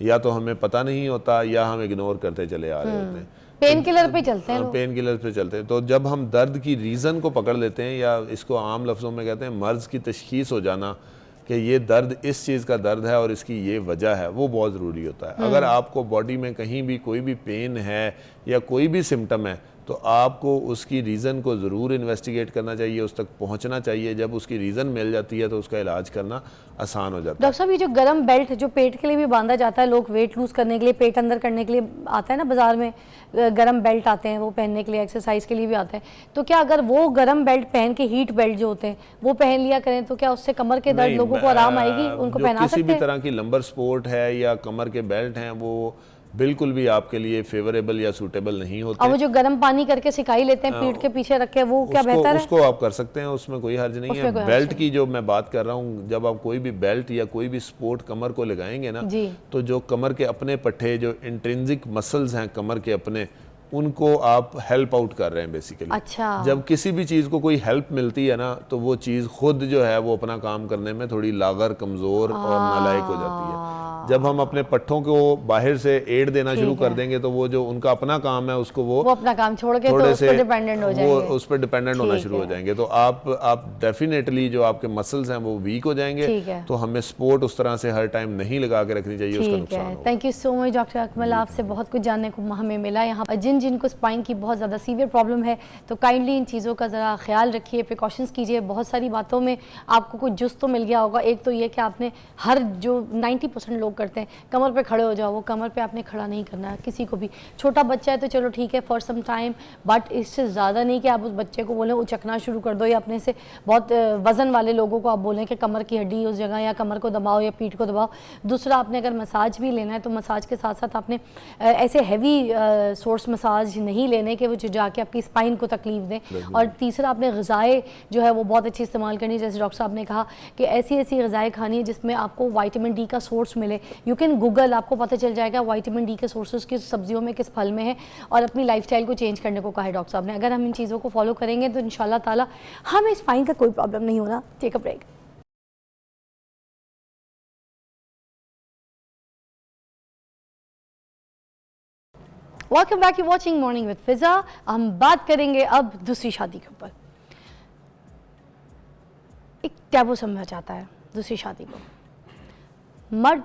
या तो हमें पता नहीं होता या हम इग्नोर करते चले आ रहे होते हैं। पेन किलर पे चलते हैं लोग। पेन किलर पे चलते हैं। तो जब हम दर्द की रीज़न को पकड़ लेते हैं, या इसको आम लफ्ज़ों में कहते हैं मर्ज़ की तशख़ीस हो जाना कि ये दर्द इस चीज़ का दर्द है और इसकी ये वजह है, वो बहुत ज़रूरी होता है। अगर आपको बॉडी में कहीं भी कोई भी पेन है या कोई भी सिम्टम है तो आपको उसकी रीज़न को ज़रूर इन्वेस्टिगेट करना चाहिए, उस तक पहुंचना चाहिए। जब उसकी रीज़न मिल जाती है तो उसका इलाज करना आसान हो जाता है। डॉक्टर साहब, ये जो गरम बेल्ट जो पेट के लिए भी बांधा जाता है, लोग वेट लूज़ करने के लिए, पेट अंदर करने के लिए आता है ना बाज़ार में, गरम बेल्ट आते हैं वो पहनने के लिए, एक्सरसाइज के लिए भी आते हैं, तो क्या अगर वो गरम बेल्ट पहन के, हीट बेल्ट जो होते हैं वो पहन लिया करें तो क्या उससे कमर के दर्द लोगों को आराम आएगी? उनको पहना सकते हैं? किसी भी तरह की लंबर स्पोर्ट है या कमर के बेल्ट हैं, वो बिल्कुल भी आपके लिए फेवरेबल या सूटेबल नहीं होते। और वो जो गर्म पानी करके सिकाई लेते हैं पीठ के पीछे रख के, वो क्या बेहतर है? उसको आप कर सकते हैं, उसमें कोई हर्ज नहीं है। बेल्ट की जो मैं बात कर रहा हूँ, जब आप कोई भी बेल्ट या कोई भी स्पोर्ट कमर को लगाएंगे ना, तो जो कमर के अपने पट्टे, जो इंट्रिंसिक मसल्स हैं कमर के अपने, उनको आप हेल्प आउट कर रहे हैं बेसिकली। अच्छा। जब किसी भी चीज़ को कोई हेल्प मिलती है ना, तो वो चीज़ खुद जो है वो अपना काम करने में थोड़ी लागर, कमज़ोर और नालायक हो जाती है। जब हम अपने पट्टों को बाहर से एड देना शुरू कर देंगे तो वो जो उनका अपना काम है उसको वो अपना काम छोड़ के तो उस पर डिपेंडेंट हो जाएंगे, वो उस पर डिपेंडेंट होना शुरू हो जाएंगे। तो आप डेफिनेटली जो आपके मसल्स हैं वो वीक हो जाएंगे। तो हमें स्पोर्ट उस तरह से हर टाइम नहीं लगा के रखनी चाहिए, उसका नुकसान होगा। Thank you so much doctor Akmal, आपसे बहुत कुछ जानने को हमें मिला। यहाँ पर जिनको स्पाइन की बहुत ज़्यादा सीवियर प्रॉब्लम है तो काइंडली इन चीज़ों का ज़रा ख्याल रखिए, प्रिकॉशंस कीजिए। बहुत सारी बातों में आपको कुछ जुस्त तो मिल गया होगा। एक तो ये कि आपने हर जो 90% लोग करते हैं, कमर पे खड़े हो जाओ, वो कमर पे आपने खड़ा नहीं करना है किसी को भी। छोटा बच्चा है तो चलो ठीक है फॉर सम टाइम, बट इससे ज़्यादा नहीं कि आप उस बच्चे को बोलें उचकना शुरू कर दो, या अपने से बहुत वज़न वाले लोगों को आप बोलें कि कमर की हड्डी उस जगह या कमर को दबाओ या पीठ को दबाओ। दूसरा, आपने अगर मसाज भी लेना है तो मसाज के साथ साथ आपने ऐसे हैवी सोर्स मसाज नहीं लेने के वो जो जाके आपकी स्पाइन को तकलीफ दें। और तीसरा, आपने ग़िज़ाएँ जो है वो बहुत अच्छी इस्तेमाल करनी, जैसे डॉक्टर साहब ने कहा कि ऐसी ऐसी ग़िज़ाएँ खानी है जिसमें आपको विटामिन डी का सोर्स मिले। यू कैन गूगल, आपको पता चल जाएगा विटामिन डी के सोर्सेज किस सब्जियों में, किस फल में है। और अपनी लाइफस्टाइल को चेंज करने को कहा है डॉक्टर साहब ने। अगर हम इन चीज़ों को फॉलो करेंगे तो इंशाल्लाह ताला हमें स्पाइन का कोई प्रॉब्लम नहीं होना। Take a break. Welcome back, you watching morning with Fiza. हम बात करेंगे अब दूसरी शादी के ऊपर। एक टैबू समझा जाता है दूसरी शादी को। मर्द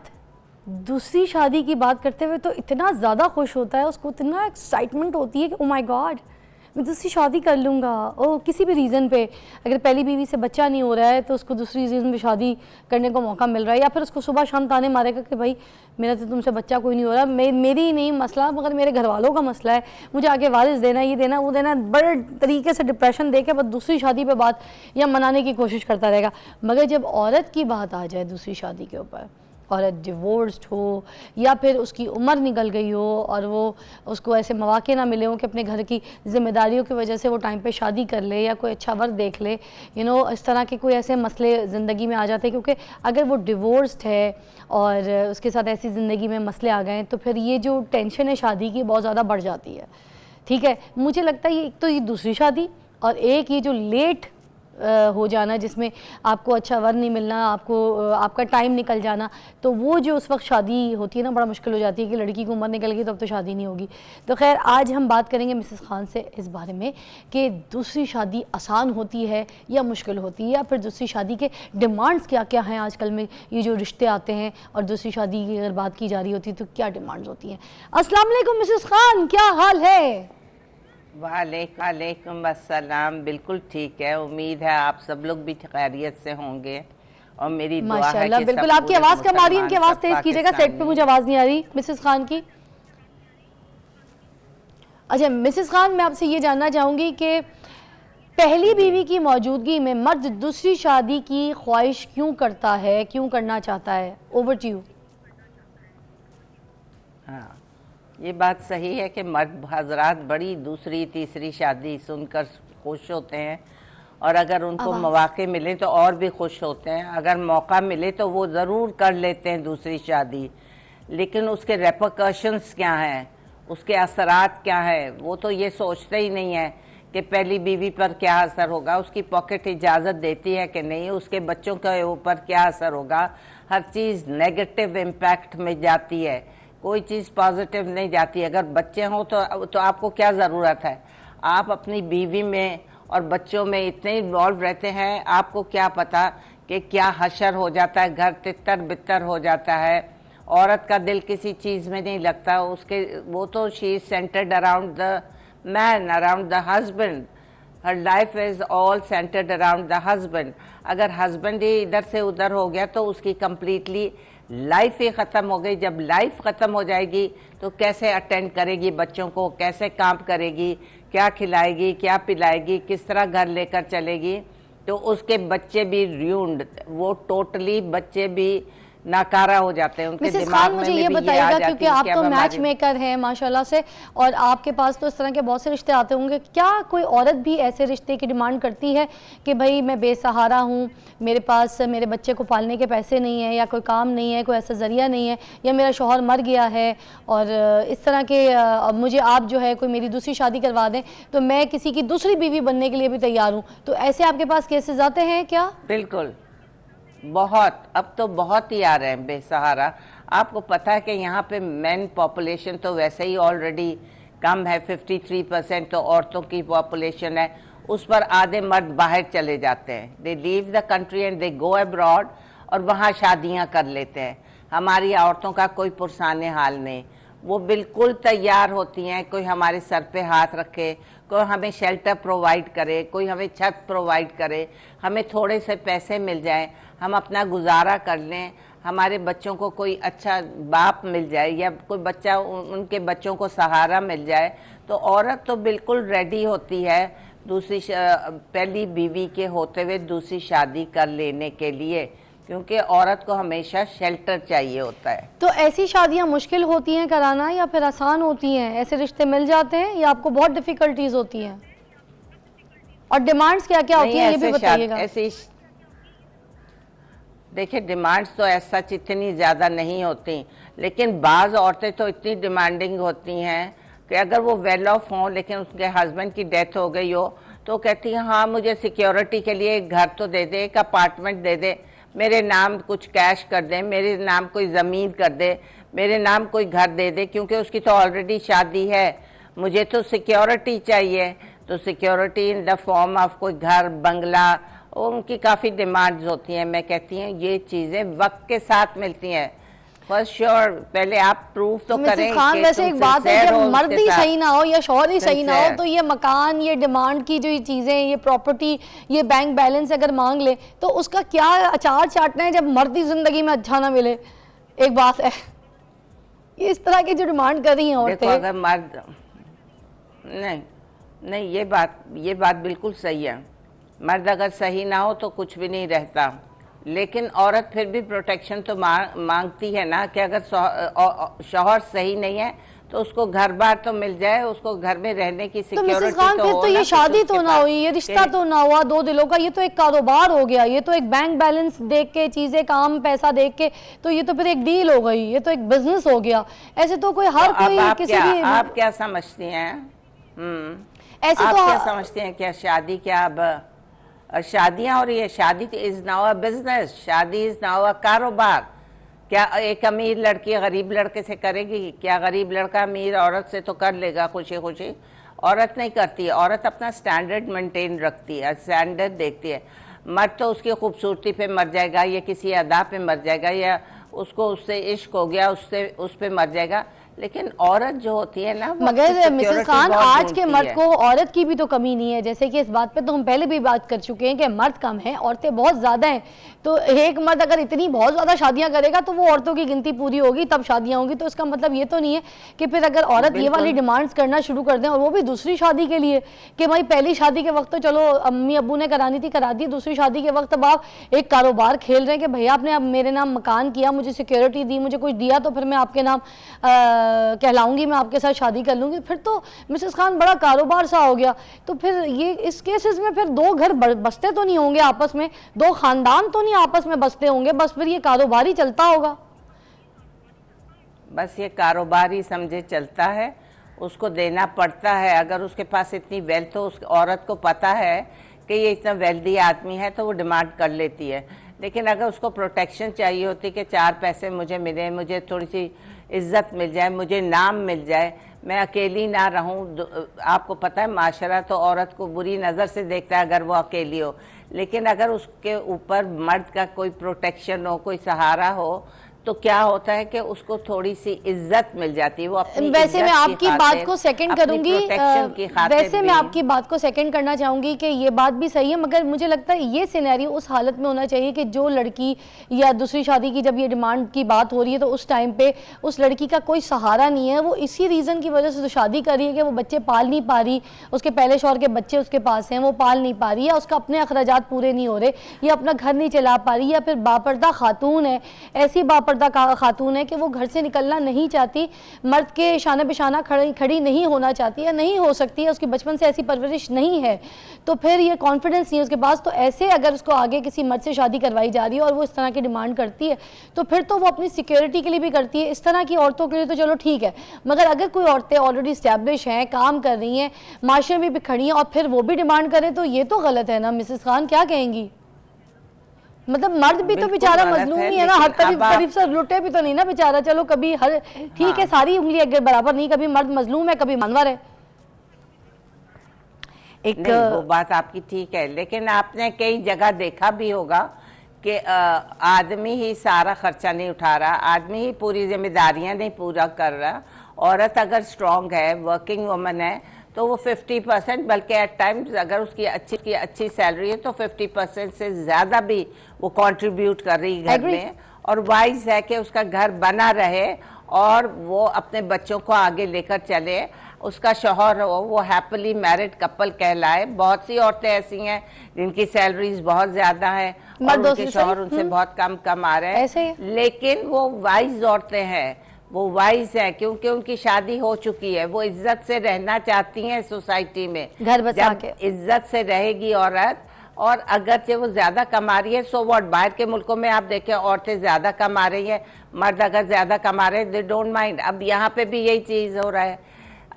दूसरी शादी की बात करते हुए तो इतना ज़्यादा खुश होता है, उसको इतना एक्साइटमेंट होती है कि ओ माय गॉड मैं दूसरी शादी कर लूँगा। ओ किसी भी रीज़न पे, अगर पहली बीवी से बच्चा नहीं हो रहा है तो उसको दूसरी रीज़न पे शादी करने को मौका मिल रहा है, या फिर उसको सुबह शाम ताने मारेगा कि भाई मेरा तो तुमसे बच्चा कोई नहीं हो रहा, मेरी ही नहीं मसला मगर मेरे घर वालों का मसला है, मुझे आगे वारिस देना, ये देना, वो देना, बड़े तरीके से डिप्रेशन दे के बस दूसरी शादी पे बात या मनाने की कोशिश करता रहेगा। मगर जब औरत की बात आ जाए दूसरी शादी के ऊपर, औरत डिवोर्स्ड हो या फिर उसकी उम्र निकल गई हो और वो उसको ऐसे मौके ना मिले हों कि अपने घर की जिम्मेदारियों की वजह से वो टाइम पे शादी कर ले या कोई अच्छा वर्क देख ले, इस तरह के कोई ऐसे मसले ज़िंदगी में आ जाते हैं। क्योंकि अगर वो डिवोर्स्ड है और उसके साथ ऐसी ज़िंदगी में मसले आ गए तो फिर ये जो टेंशन है शादी की बहुत ज़्यादा बढ़ जाती है। ठीक है, मुझे लगता है ये एक तो ये दूसरी शादी और एक ये जो लेट हो जाना जिसमें आपको अच्छा वर नहीं मिलना, आपका टाइम निकल जाना, तो वो जो उस वक्त शादी होती है ना बड़ा मुश्किल हो जाती है कि लड़की की उम्र निकल गई तो अब तो शादी नहीं होगी। तो खैर आज हम बात करेंगे मिसेस खान से इस बारे में कि दूसरी शादी आसान होती है या मुश्किल होती है, या फिर दूसरी शादी के डिमांड्स क्या क्या हैं आजकल में, ये जो रिश्ते आते हैं और दूसरी शादी की अगर बात की जा रही होती है तो क्या डिमांड्स होती हैं। अस्सलाम वालेकुम मिसेस खान, क्या हाल है? वालेकुम अस्सलाम, बिल्कुल ठीक है। उम्मीद है आप सब लोग भी खैरियत से होंगे और मेरी दुआ है माशाल्लाह। कि बिल्कुल, सब आपकी पूरे आवाज़ कम आ रही है, इनकी मुसलमान आवाज़ सब तेज़ कीजिएगा, सेट पे मुझे आवाज़ नहीं आ रही मिसेस खान की। अच्छा मिसेस खान, मैं आपसे ये जानना चाहूँगी कि पहली बीवी की मौजूदगी में मर्द दूसरी शादी की ख्वाहिश क्यों करता है, क्यों करना चाहता है? Over to you. हाँ, ये बात सही है कि मर्द हजरात बड़ी दूसरी तीसरी शादी सुनकर खुश होते हैं और अगर उनको मौके मिले तो और भी खुश होते हैं। अगर मौका मिले तो वो ज़रूर कर लेते हैं दूसरी शादी, लेकिन उसके रेपरकशंस क्या हैं, उसके असरात क्या है, वो तो ये सोचते ही नहीं है कि पहली बीवी पर क्या असर होगा, उसकी पॉकेट इजाज़त देती है कि नहीं, उसके बच्चों के ऊपर क्या असर होगा। हर चीज़ नेगेटिव इम्पैक्ट में जाती है, कोई चीज़ पॉजिटिव नहीं जाती। अगर बच्चे हों तो आपको क्या ज़रूरत है, आप अपनी बीवी में और बच्चों में इतने इन्वॉल्व रहते हैं, आपको क्या पता कि क्या हशर हो जाता है, घर तितर बितर हो जाता है। औरत का दिल किसी चीज़ में नहीं लगता, उसके वो तो she is centred around the man, around the husband. Her life is all centred around the husband. अगर हस्बैंड ही इधर से उधर हो गया तो उसकी कंप्लीटली लाइफ ही ख़त्म हो गई। जब लाइफ ख़त्म हो जाएगी तो कैसे अटेंड करेगी बच्चों को, कैसे काम करेगी, क्या खिलाएगी, क्या पिलाएगी, किस तरह घर लेकर चलेगी। तो उसके बच्चे भी र्यूंड, वो टोटली बच्चे भी नाकारा हो जाते हैं, उनके मिसेस दिमाग खान में मुझे भी ये बताइएगा, आ जाती क्योंकि है आप कि तो अब मैच हमारी मेकर हैं माशाल्लाह से और आपके पास तो इस तरह के बहुत से रिश्ते आते होंगे, क्या कोई औरत भी ऐसे रिश्ते की डिमांड करती है कि भाई मैं बेसहारा हूँ, मेरे पास मेरे बच्चे को पालने के पैसे नहीं है या कोई काम नहीं है, कोई ऐसा ज़रिया नहीं है, या मेरा शौहर मर गया है और इस तरह के मुझे आप जो है कोई मेरी दूसरी शादी करवा दें तो मैं किसी की दूसरी बीवी बनने के लिए भी तैयार हूँ, तो ऐसे आपके पास केसेस आते हैं क्या? बिल्कुल, बहुत, अब तो बहुत ही आ रहे हैं बेसहारा। आपको पता है कि यहाँ पे मेन पॉपुलेशन तो वैसे ही ऑलरेडी कम है, 53% तो औरतों की पॉपुलेशन है, उस पर आधे मर्द बाहर चले जाते हैं। They leave the country and they go abroad और वहाँ शादियाँ कर लेते हैं। हमारी औरतों का कोई पुरसाने हाल नहीं, वो बिल्कुल तैयार होती हैं, कोई हमारे सर पे हाथ रखे, कोई हमें शेल्टर प्रोवाइड करे, कोई हमें छत प्रोवाइड करे, हमें थोड़े से पैसे मिल जाएं, हम अपना गुजारा कर लें, हमारे बच्चों को कोई अच्छा बाप मिल जाए या कोई बच्चा उनके बच्चों को सहारा मिल जाए, तो औरत तो बिल्कुल रेडी होती है दूसरी पहली बीवी के होते हुए दूसरी शादी कर लेने के लिए, क्योंकि औरत को हमेशा शेल्टर चाहिए होता है। तो ऐसी शादियां मुश्किल होती हैं कराना या फिर आसान होती हैं? ऐसे रिश्ते मिल जाते हैं या आपको बहुत डिफ़िकल्टीज होती हैं? और डिमांड्स क्या क्या होती हैं ये भी बताइएगा। ऐसी देखिए, डिमांड्स तो ऐसा इतनी ज़्यादा नहीं होती, लेकिन बाज़ औरतें तो इतनी डिमांडिंग होती हैं कि अगर वो वेल ऑफ हों लेकिन उसके हस्बैंड की डेथ हो गई हो तो कहती हैं हाँ मुझे सिक्योरिटी के लिए एक घर तो दे दे, एक अपार्टमेंट दे दे, मेरे नाम कुछ कैश कर दे, मेरे नाम कोई ज़मीन कर दे, मेरे नाम कोई घर दे दे, क्योंकि उसकी तो ऑलरेडी शादी है, मुझे तो सिक्योरिटी चाहिए। तो security in the form of कोई घर, बंगला, उनकी काफ़ी डिमांड्स होती हैं। मैं कहती हूँ ये चीज़ें वक्त के साथ मिलती हैं। फर्स्ट श्योर पहले आप प्रूफ तो करें। खान, वैसे एक बात है, जब मर्द ही सही ना हो या शौहर ही सही ना हो तो ये मकान, ये डिमांड की जो चीज़ें, ये प्रॉपर्टी, ये बैंक बैलेंस अगर मांग ले तो उसका क्या अचार चाटना है जब मर्द ही जिंदगी में अच्छा ना मिले। एक बात है, ये इस तरह की जो डिमांड कर रही हैं औरतें। अगर मर्द नहीं, ये बात बिल्कुल सही है। मर्द अगर सही ना हो तो कुछ भी नहीं रहता। लेकिन औरत फिर भी प्रोटेक्शन तो मांगती है ना, कि अगर शौहर सही नहीं है तो उसको घर बार तो मिल जाए, उसको घर में रहने की तो सिक्योरिटी मिसेस खान, फिर हो तो ना, ये कुछ शादी उसके तो ना पास। हुई, ये रिश्ता तो ना हुआ दो दिलों का, ये तो एक कारोबार हो गया, ये तो एक बैंक बैलेंस देख के, चीजें काम पैसा देख के, तो ये तो फिर एक डील हो गई, ये तो एक बिजनेस हो गया। ऐसे तो कोई हर तो अब कोई आप किसी क्या, भी आप क्या समझती हैं? ऐसे आप तो क्या समझते हैं? क्या शादी, क्या अब शादियां हो रही है? शादी इज नाउ अ बिजनेस, शादी इज नाउ अ कारोबार। क्या एक अमीर लड़की गरीब लड़के से करेगी? क्या गरीब लड़का अमीर औरत से तो कर लेगा खुशी खुशी? औरत नहीं करती है। औरत अपना स्टैंडर्ड मेंटेन रखती है, स्टैंडर्ड देखती है। मर्द तो उसकी खूबसूरती पे मर जाएगा, या किसी अदा पे मर जाएगा, या उसको उससे इश्क हो गया उससे उस पे मर जाएगा। लेकिन औरत जो होती है ना, वो मगर मिसेस सिक्योरिटी खान, बहुत आज के ढूंढती मर्द है। को औरत की भी तो कमी नहीं है, जैसे कि इस बात पे तो हम पहले भी बात कर चुके हैं कि मर्द कम है, औरतें बहुत ज्यादा हैं। तो एक मर्द अगर इतनी बहुत ज्यादा शादियां करेगा तो वो औरतों की गिनती पूरी होगी तब शादियां होंगी। तो इसका मतलब ये तो नहीं है कि फिर अगर औरत ये वाली डिमांड्स करना शुरू कर दें, और वो भी दूसरी शादी के लिए, कि भाई पहली शादी के वक्त तो चलो अम्मी अब्बू ने करानी थी, करा दी, दूसरी शादी के वक्त अब आप एक कारोबार खेल रहे हैं कि भैया आपने अब मेरे नाम मकान किया, मुझे सिक्योरिटी दी, मुझे कुछ दिया, तो फिर मैं आपके नाम कहलाऊंगी, मैं आपके साथ शादी कर लूंगी। फिर तो मिसेस खान बड़ा कारोबार सा हो गया। तो फिर ये इस केसेस में फिर दो घर बसते तो नहीं होंगे आपस में, दो खानदान तो नहीं आपस में बसते होंगे, बस फिर ये कारोबार ही चलता होगा। बस ये कारोबार ही समझे चलता है, उसको देना पड़ता है। अगर उसके पास इतनी वेल्थ हो, उस औरत को पता है कि ये इतना वेल्दी आदमी है, तो वो डिमांड कर लेती है। लेकिन अगर उसको प्रोटेक्शन चाहिए होती कि चार पैसे मुझे मिले, मुझे थोड़ी सी इज्जत मिल जाए, मुझे नाम मिल जाए, मैं अकेली ना रहूं। आपको पता है माशरा तो औरत को बुरी नज़र से देखता है अगर वो अकेली हो, लेकिन अगर उसके ऊपर मर्द का कोई प्रोटेक्शन हो, कोई सहारा हो, तो क्या होता है कि उसको थोड़ी सी इज्जत मिल जाती है। वो अपनी वैसे मैं आपकी बात को सेकंड करूंगी, वैसे मैं भी। आपकी बात को सेकंड करना चाहूंगी कि ये बात भी सही है, मगर मुझे लगता है ये सिनेरियो उस हालत में होना चाहिए कि जो लड़की या दूसरी शादी की जब ये डिमांड की बात हो रही है, तो उस टाइम पे उस लड़की का कोई सहारा नहीं है, वो इसी रीज़न की वजह से तो शादी कर रही है कि वो बच्चे पाल नहीं पा रही, उसके पहले शौहर के बच्चे उसके पास हैं, वो पाल नहीं पा रही, या उसका अपने अखराजात पूरे नहीं हो रहे, या अपना घर नहीं चला पा रही, या फिर बापर्दा खातून है, ऐसी बापर्दा खातून है कि वो घर से निकलना नहीं चाहती, मर्द के शाना बिशाना खड़ी नहीं होना चाहती, या नहीं हो सकती है, उसकी बचपन से ऐसी परवरिश नहीं है, तो फिर ये कॉन्फिडेंस नहीं है उसके पास। तो ऐसे अगर उसको आगे किसी मर्द से शादी करवाई जा रही है और वो इस तरह की डिमांड करती है, तो फिर तो वो अपनी सिक्योरिटी के लिए भी करती है। इस तरह की औरतों के लिए तो चलो ठीक है, मगर अगर कोई औरतें ऑलरेडी स्टैब्लिश हैं, काम कर रही हैं, माशरे में भी खड़ी हैं, और फिर वो भी डिमांड करें, तो ये तो गलत है ना मिसेस खान, क्या कहेंगी? मतलब मर्द भी तो बेचारा मजलूम ही है ना, हर करीब से लुटे भी तो नहीं ना बेचारा। चलो कभी हर ठीक है, सारी उंगली अगर बराबर नहीं, कभी मर्द मजलूम है, कभी मानवर है। एक नहीं, वो बात आपकी ठीक है, लेकिन आपने कई जगह देखा भी होगा कि आदमी ही सारा खर्चा नहीं उठा रहा, आदमी ही पूरी जिम्मेदारियां नहीं पूरा कर रहा। औरत अगर स्ट्रांग है, वर्किंग वुमन है, तो वो 50%, बल्कि एट टाइम्स अगर उसकी अच्छी सैलरी है तो 50% से ज़्यादा भी वो कंट्रीब्यूट कर रही घर में, और वाइज है कि उसका घर बना रहे और वो अपने बच्चों को आगे लेकर चले, उसका शौहर हो, वो हैप्पीली मैरिड कपल कहलाए। बहुत सी औरतें ऐसी हैं जिनकी सैलरीज बहुत ज़्यादा हैं और उनके शौहर उनसे बहुत कम कमा रहे हैं, लेकिन वो वाइज औरतें हैं, वो वाइज है क्योंकि उनकी शादी हो चुकी है, वो इज्जत से रहना चाहती हैं सोसाइटी में, घर बसा के इज्जत से रहेगी औरत। और अगर जब वो ज्यादा कमा रही है, सो व्हाट, बाहर के मुल्कों में आप देखें औरतें ज्यादा कमा रही है, मर्द अगर ज्यादा कमा रहे हैं दे डोंट माइंड। अब यहाँ पे भी यही चीज हो रहा है।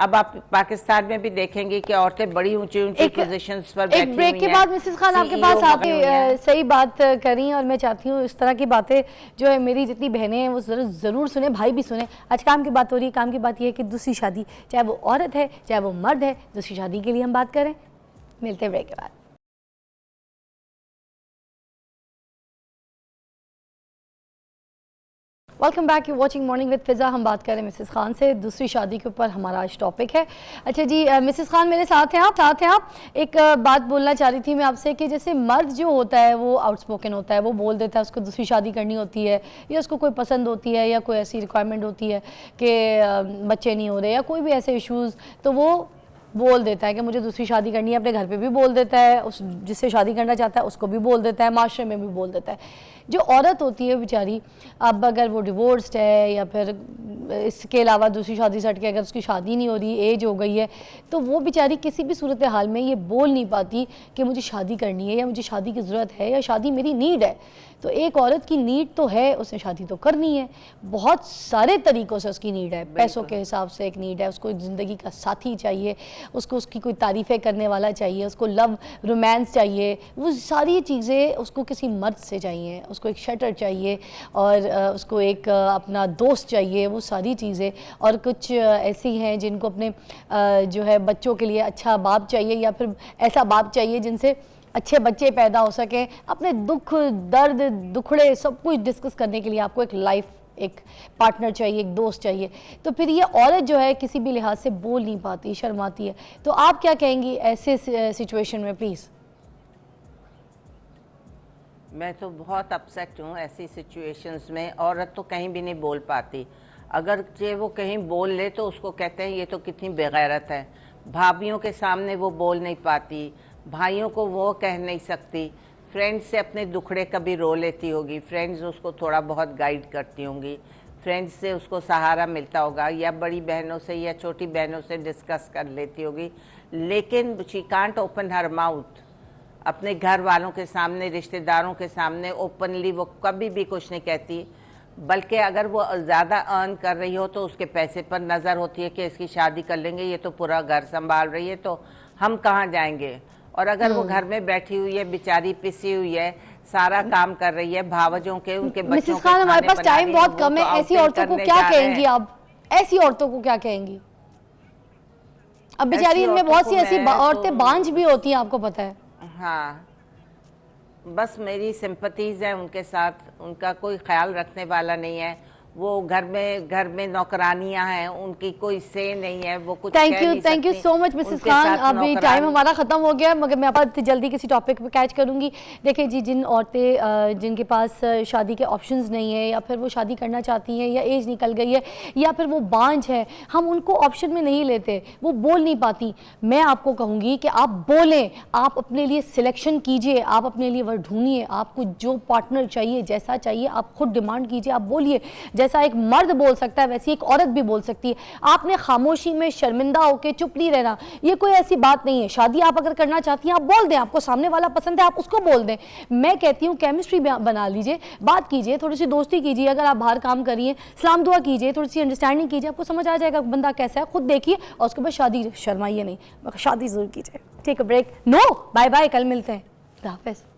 अब आप पाकिस्तान में भी देखेंगे कि औरतें बड़ी ऊंची पोजीशंस पर बैठी हुई हैं। एक ब्रेक के बाद मिसेस खान आपके पास आके सही बात करी, और मैं चाहती हूँ इस तरह की बातें जो है मेरी जितनी बहनें हैं वो ज़रूर सुने, भाई भी सुने। आज काम की बात हो रही है, काम की बात यह है कि दूसरी शादी, चाहे वो औरत है चाहे वो मर्द है, दूसरी शादी के लिए हम बात करें। मिलते हैं ब्रेक के बाद। Welcome back, you watching morning with Fiza. हम बात करें मिसेस खान से, दूसरी शादी के ऊपर हमारा आज टॉपिक है। अच्छा जी, मिसेस खान मेरे साथ हैं आप एक बात बोलना चाह रही थी मैं आपसे कि जैसे मर्द जो होता है वो आउटस्पोकन होता है, वो बोल देता है उसको दूसरी शादी करनी होती है, या उसको कोई पसंद होती है, या कोई ऐसी रिक्वायरमेंट होती है कि बच्चे नहीं हो रहे, या कोई भी ऐसे इश्यूज़, तो वो बोल देता है कि मुझे दूसरी शादी करनी है, अपने घर पे भी बोल देता है, उस जिससे शादी करना चाहता है उसको भी बोल देता है, माशरे में भी बोल देता है। जो औरत होती है बेचारी, अब अगर वो डिवोर्स्ड है या फिर इसके अलावा दूसरी शादी से हट के अगर उसकी शादी नहीं हो रही, एज हो गई है, तो वो बेचारी किसी भी सूरत हाल में ये बोल नहीं पाती कि मुझे शादी करनी है या मुझे शादी की ज़रूरत है या शादी मेरी नीड है। तो एक औरत की नीड तो है, उसने शादी तो करनी है, बहुत सारे तरीक़ों से उसकी नीड है। पैसों के हिसाब से एक नीड है, उसको ज़िंदगी का साथी चाहिए, उसको उसकी कोई तारीफ़ें करने वाला चाहिए, उसको लव रोमांस चाहिए, वो सारी चीज़ें उसको किसी मर्द से चाहिए, उसको एक शटर चाहिए और उसको एक अपना दोस्त चाहिए, वो सारी चीज़ें। और कुछ ऐसी हैं जिनको अपने जो है बच्चों के लिए अच्छा बाप चाहिए या फिर ऐसा बाप चाहिए जिनसे अच्छे बच्चे पैदा हो सकें। अपने दुख दर्द दुखड़े सब कुछ डिस्कस करने के लिए आपको एक लाइफ, एक पार्टनर चाहिए, एक दोस्त चाहिए। तो फिर ये औरत जो है किसी भी लिहाज से बोल नहीं पाती, शर्माती है। तो आप क्या कहेंगी ऐसे सिचुएशन में? प्लीज़। मैं तो बहुत अपसेट हूँ ऐसी सिचुएशंस में। औरत तो कहीं भी नहीं बोल पाती, अगर जे वो कहीं बोल ले तो उसको कहते हैं ये तो कितनी बेगैरत है। भाभीयों के सामने वो बोल नहीं पाती, भाइयों को वो कह नहीं सकती, फ्रेंड्स से अपने दुखड़े कभी रो लेती होगी, फ्रेंड्स उसको थोड़ा बहुत गाइड करती होंगी, फ्रेंड्स से उसको सहारा मिलता होगा या बड़ी बहनों से या छोटी बहनों से डिस्कस कर लेती होगी, लेकिन she can't open her mouth. अपने घर वालों के सामने, रिश्तेदारों के सामने ओपनली वो कभी भी कुछ नहीं कहती। बल्कि अगर वो ज़्यादा अर्न कर रही हो तो उसके पैसे पर नज़र होती है कि इसकी शादी कर लेंगे, ये तो पूरा घर संभाल रही है, तो हम कहाँ जाएंगे। और अगर वो घर में बैठी हुई है, बेचारी पिसी हुई है, सारा काम कर रही है, भावजों के, उनके बच्चों मिसेस खान, हमारे पास टाइम बहुत कम है, ऐसी औरतों को क्या कहेंगी आप? ऐसी औरतों को क्या कहेंगी? अब बेचारी इनमें बहुत सी ऐसी औरतें बांझ भी होती हैं, आपको पता है। हाँ, बस मेरी सिंपथीज है उनके साथ, उनका कोई ख्याल रखने वाला नहीं है। वो घर में नौकरानियां हैं, उनकी कोई से नहीं है, वो कुछ thank you so much Mrs Khan. अभी टाइम हमारा ख़त्म हो गया, मगर मैं आप जल्दी किसी टॉपिक पे कैच करूंगी। देखिए जी, जिन औरतें जिनके पास शादी के ऑप्शंस नहीं है या फिर वो शादी करना चाहती हैं या एज निकल गई है या फिर वो बांझ है, हम उनको ऑप्शन में नहीं लेते, वो बोल नहीं पाती। मैं आपको कहूँगी कि आप बोलें, आप अपने लिए सिलेक्शन कीजिए, आप अपने लिए वर्ड ढूंढिए, आपको जो पार्टनर चाहिए, जैसा चाहिए, आप खुद डिमांड कीजिए, आप बोलिए। जैसा एक मर्द बोल सकता है वैसी एक औरत भी बोल सकती है। आपने खामोशी में शर्मिंदा होकर चुप नहीं रहना, ये कोई ऐसी बात नहीं है। शादी आप अगर करना चाहती हैं आप बोल दें, आपको सामने वाला पसंद है आप उसको बोल दें। मैं कहती हूँ केमिस्ट्री बना लीजिए, बात कीजिए, थोड़ी सी दोस्ती कीजिए। अगर आप बाहर काम करिए, सलाम दुआ कीजिए, थोड़ी सी अंडरस्टैंडिंग कीजिए, आपको समझ आ जाएगा बंदा कैसा है, खुद देखिए और उसके बाद शादी, शर्माइए नहीं, शादी जरूर कीजिए। Take a break. No, bye bye, कल मिलते हैं। खुदा हाफिज़।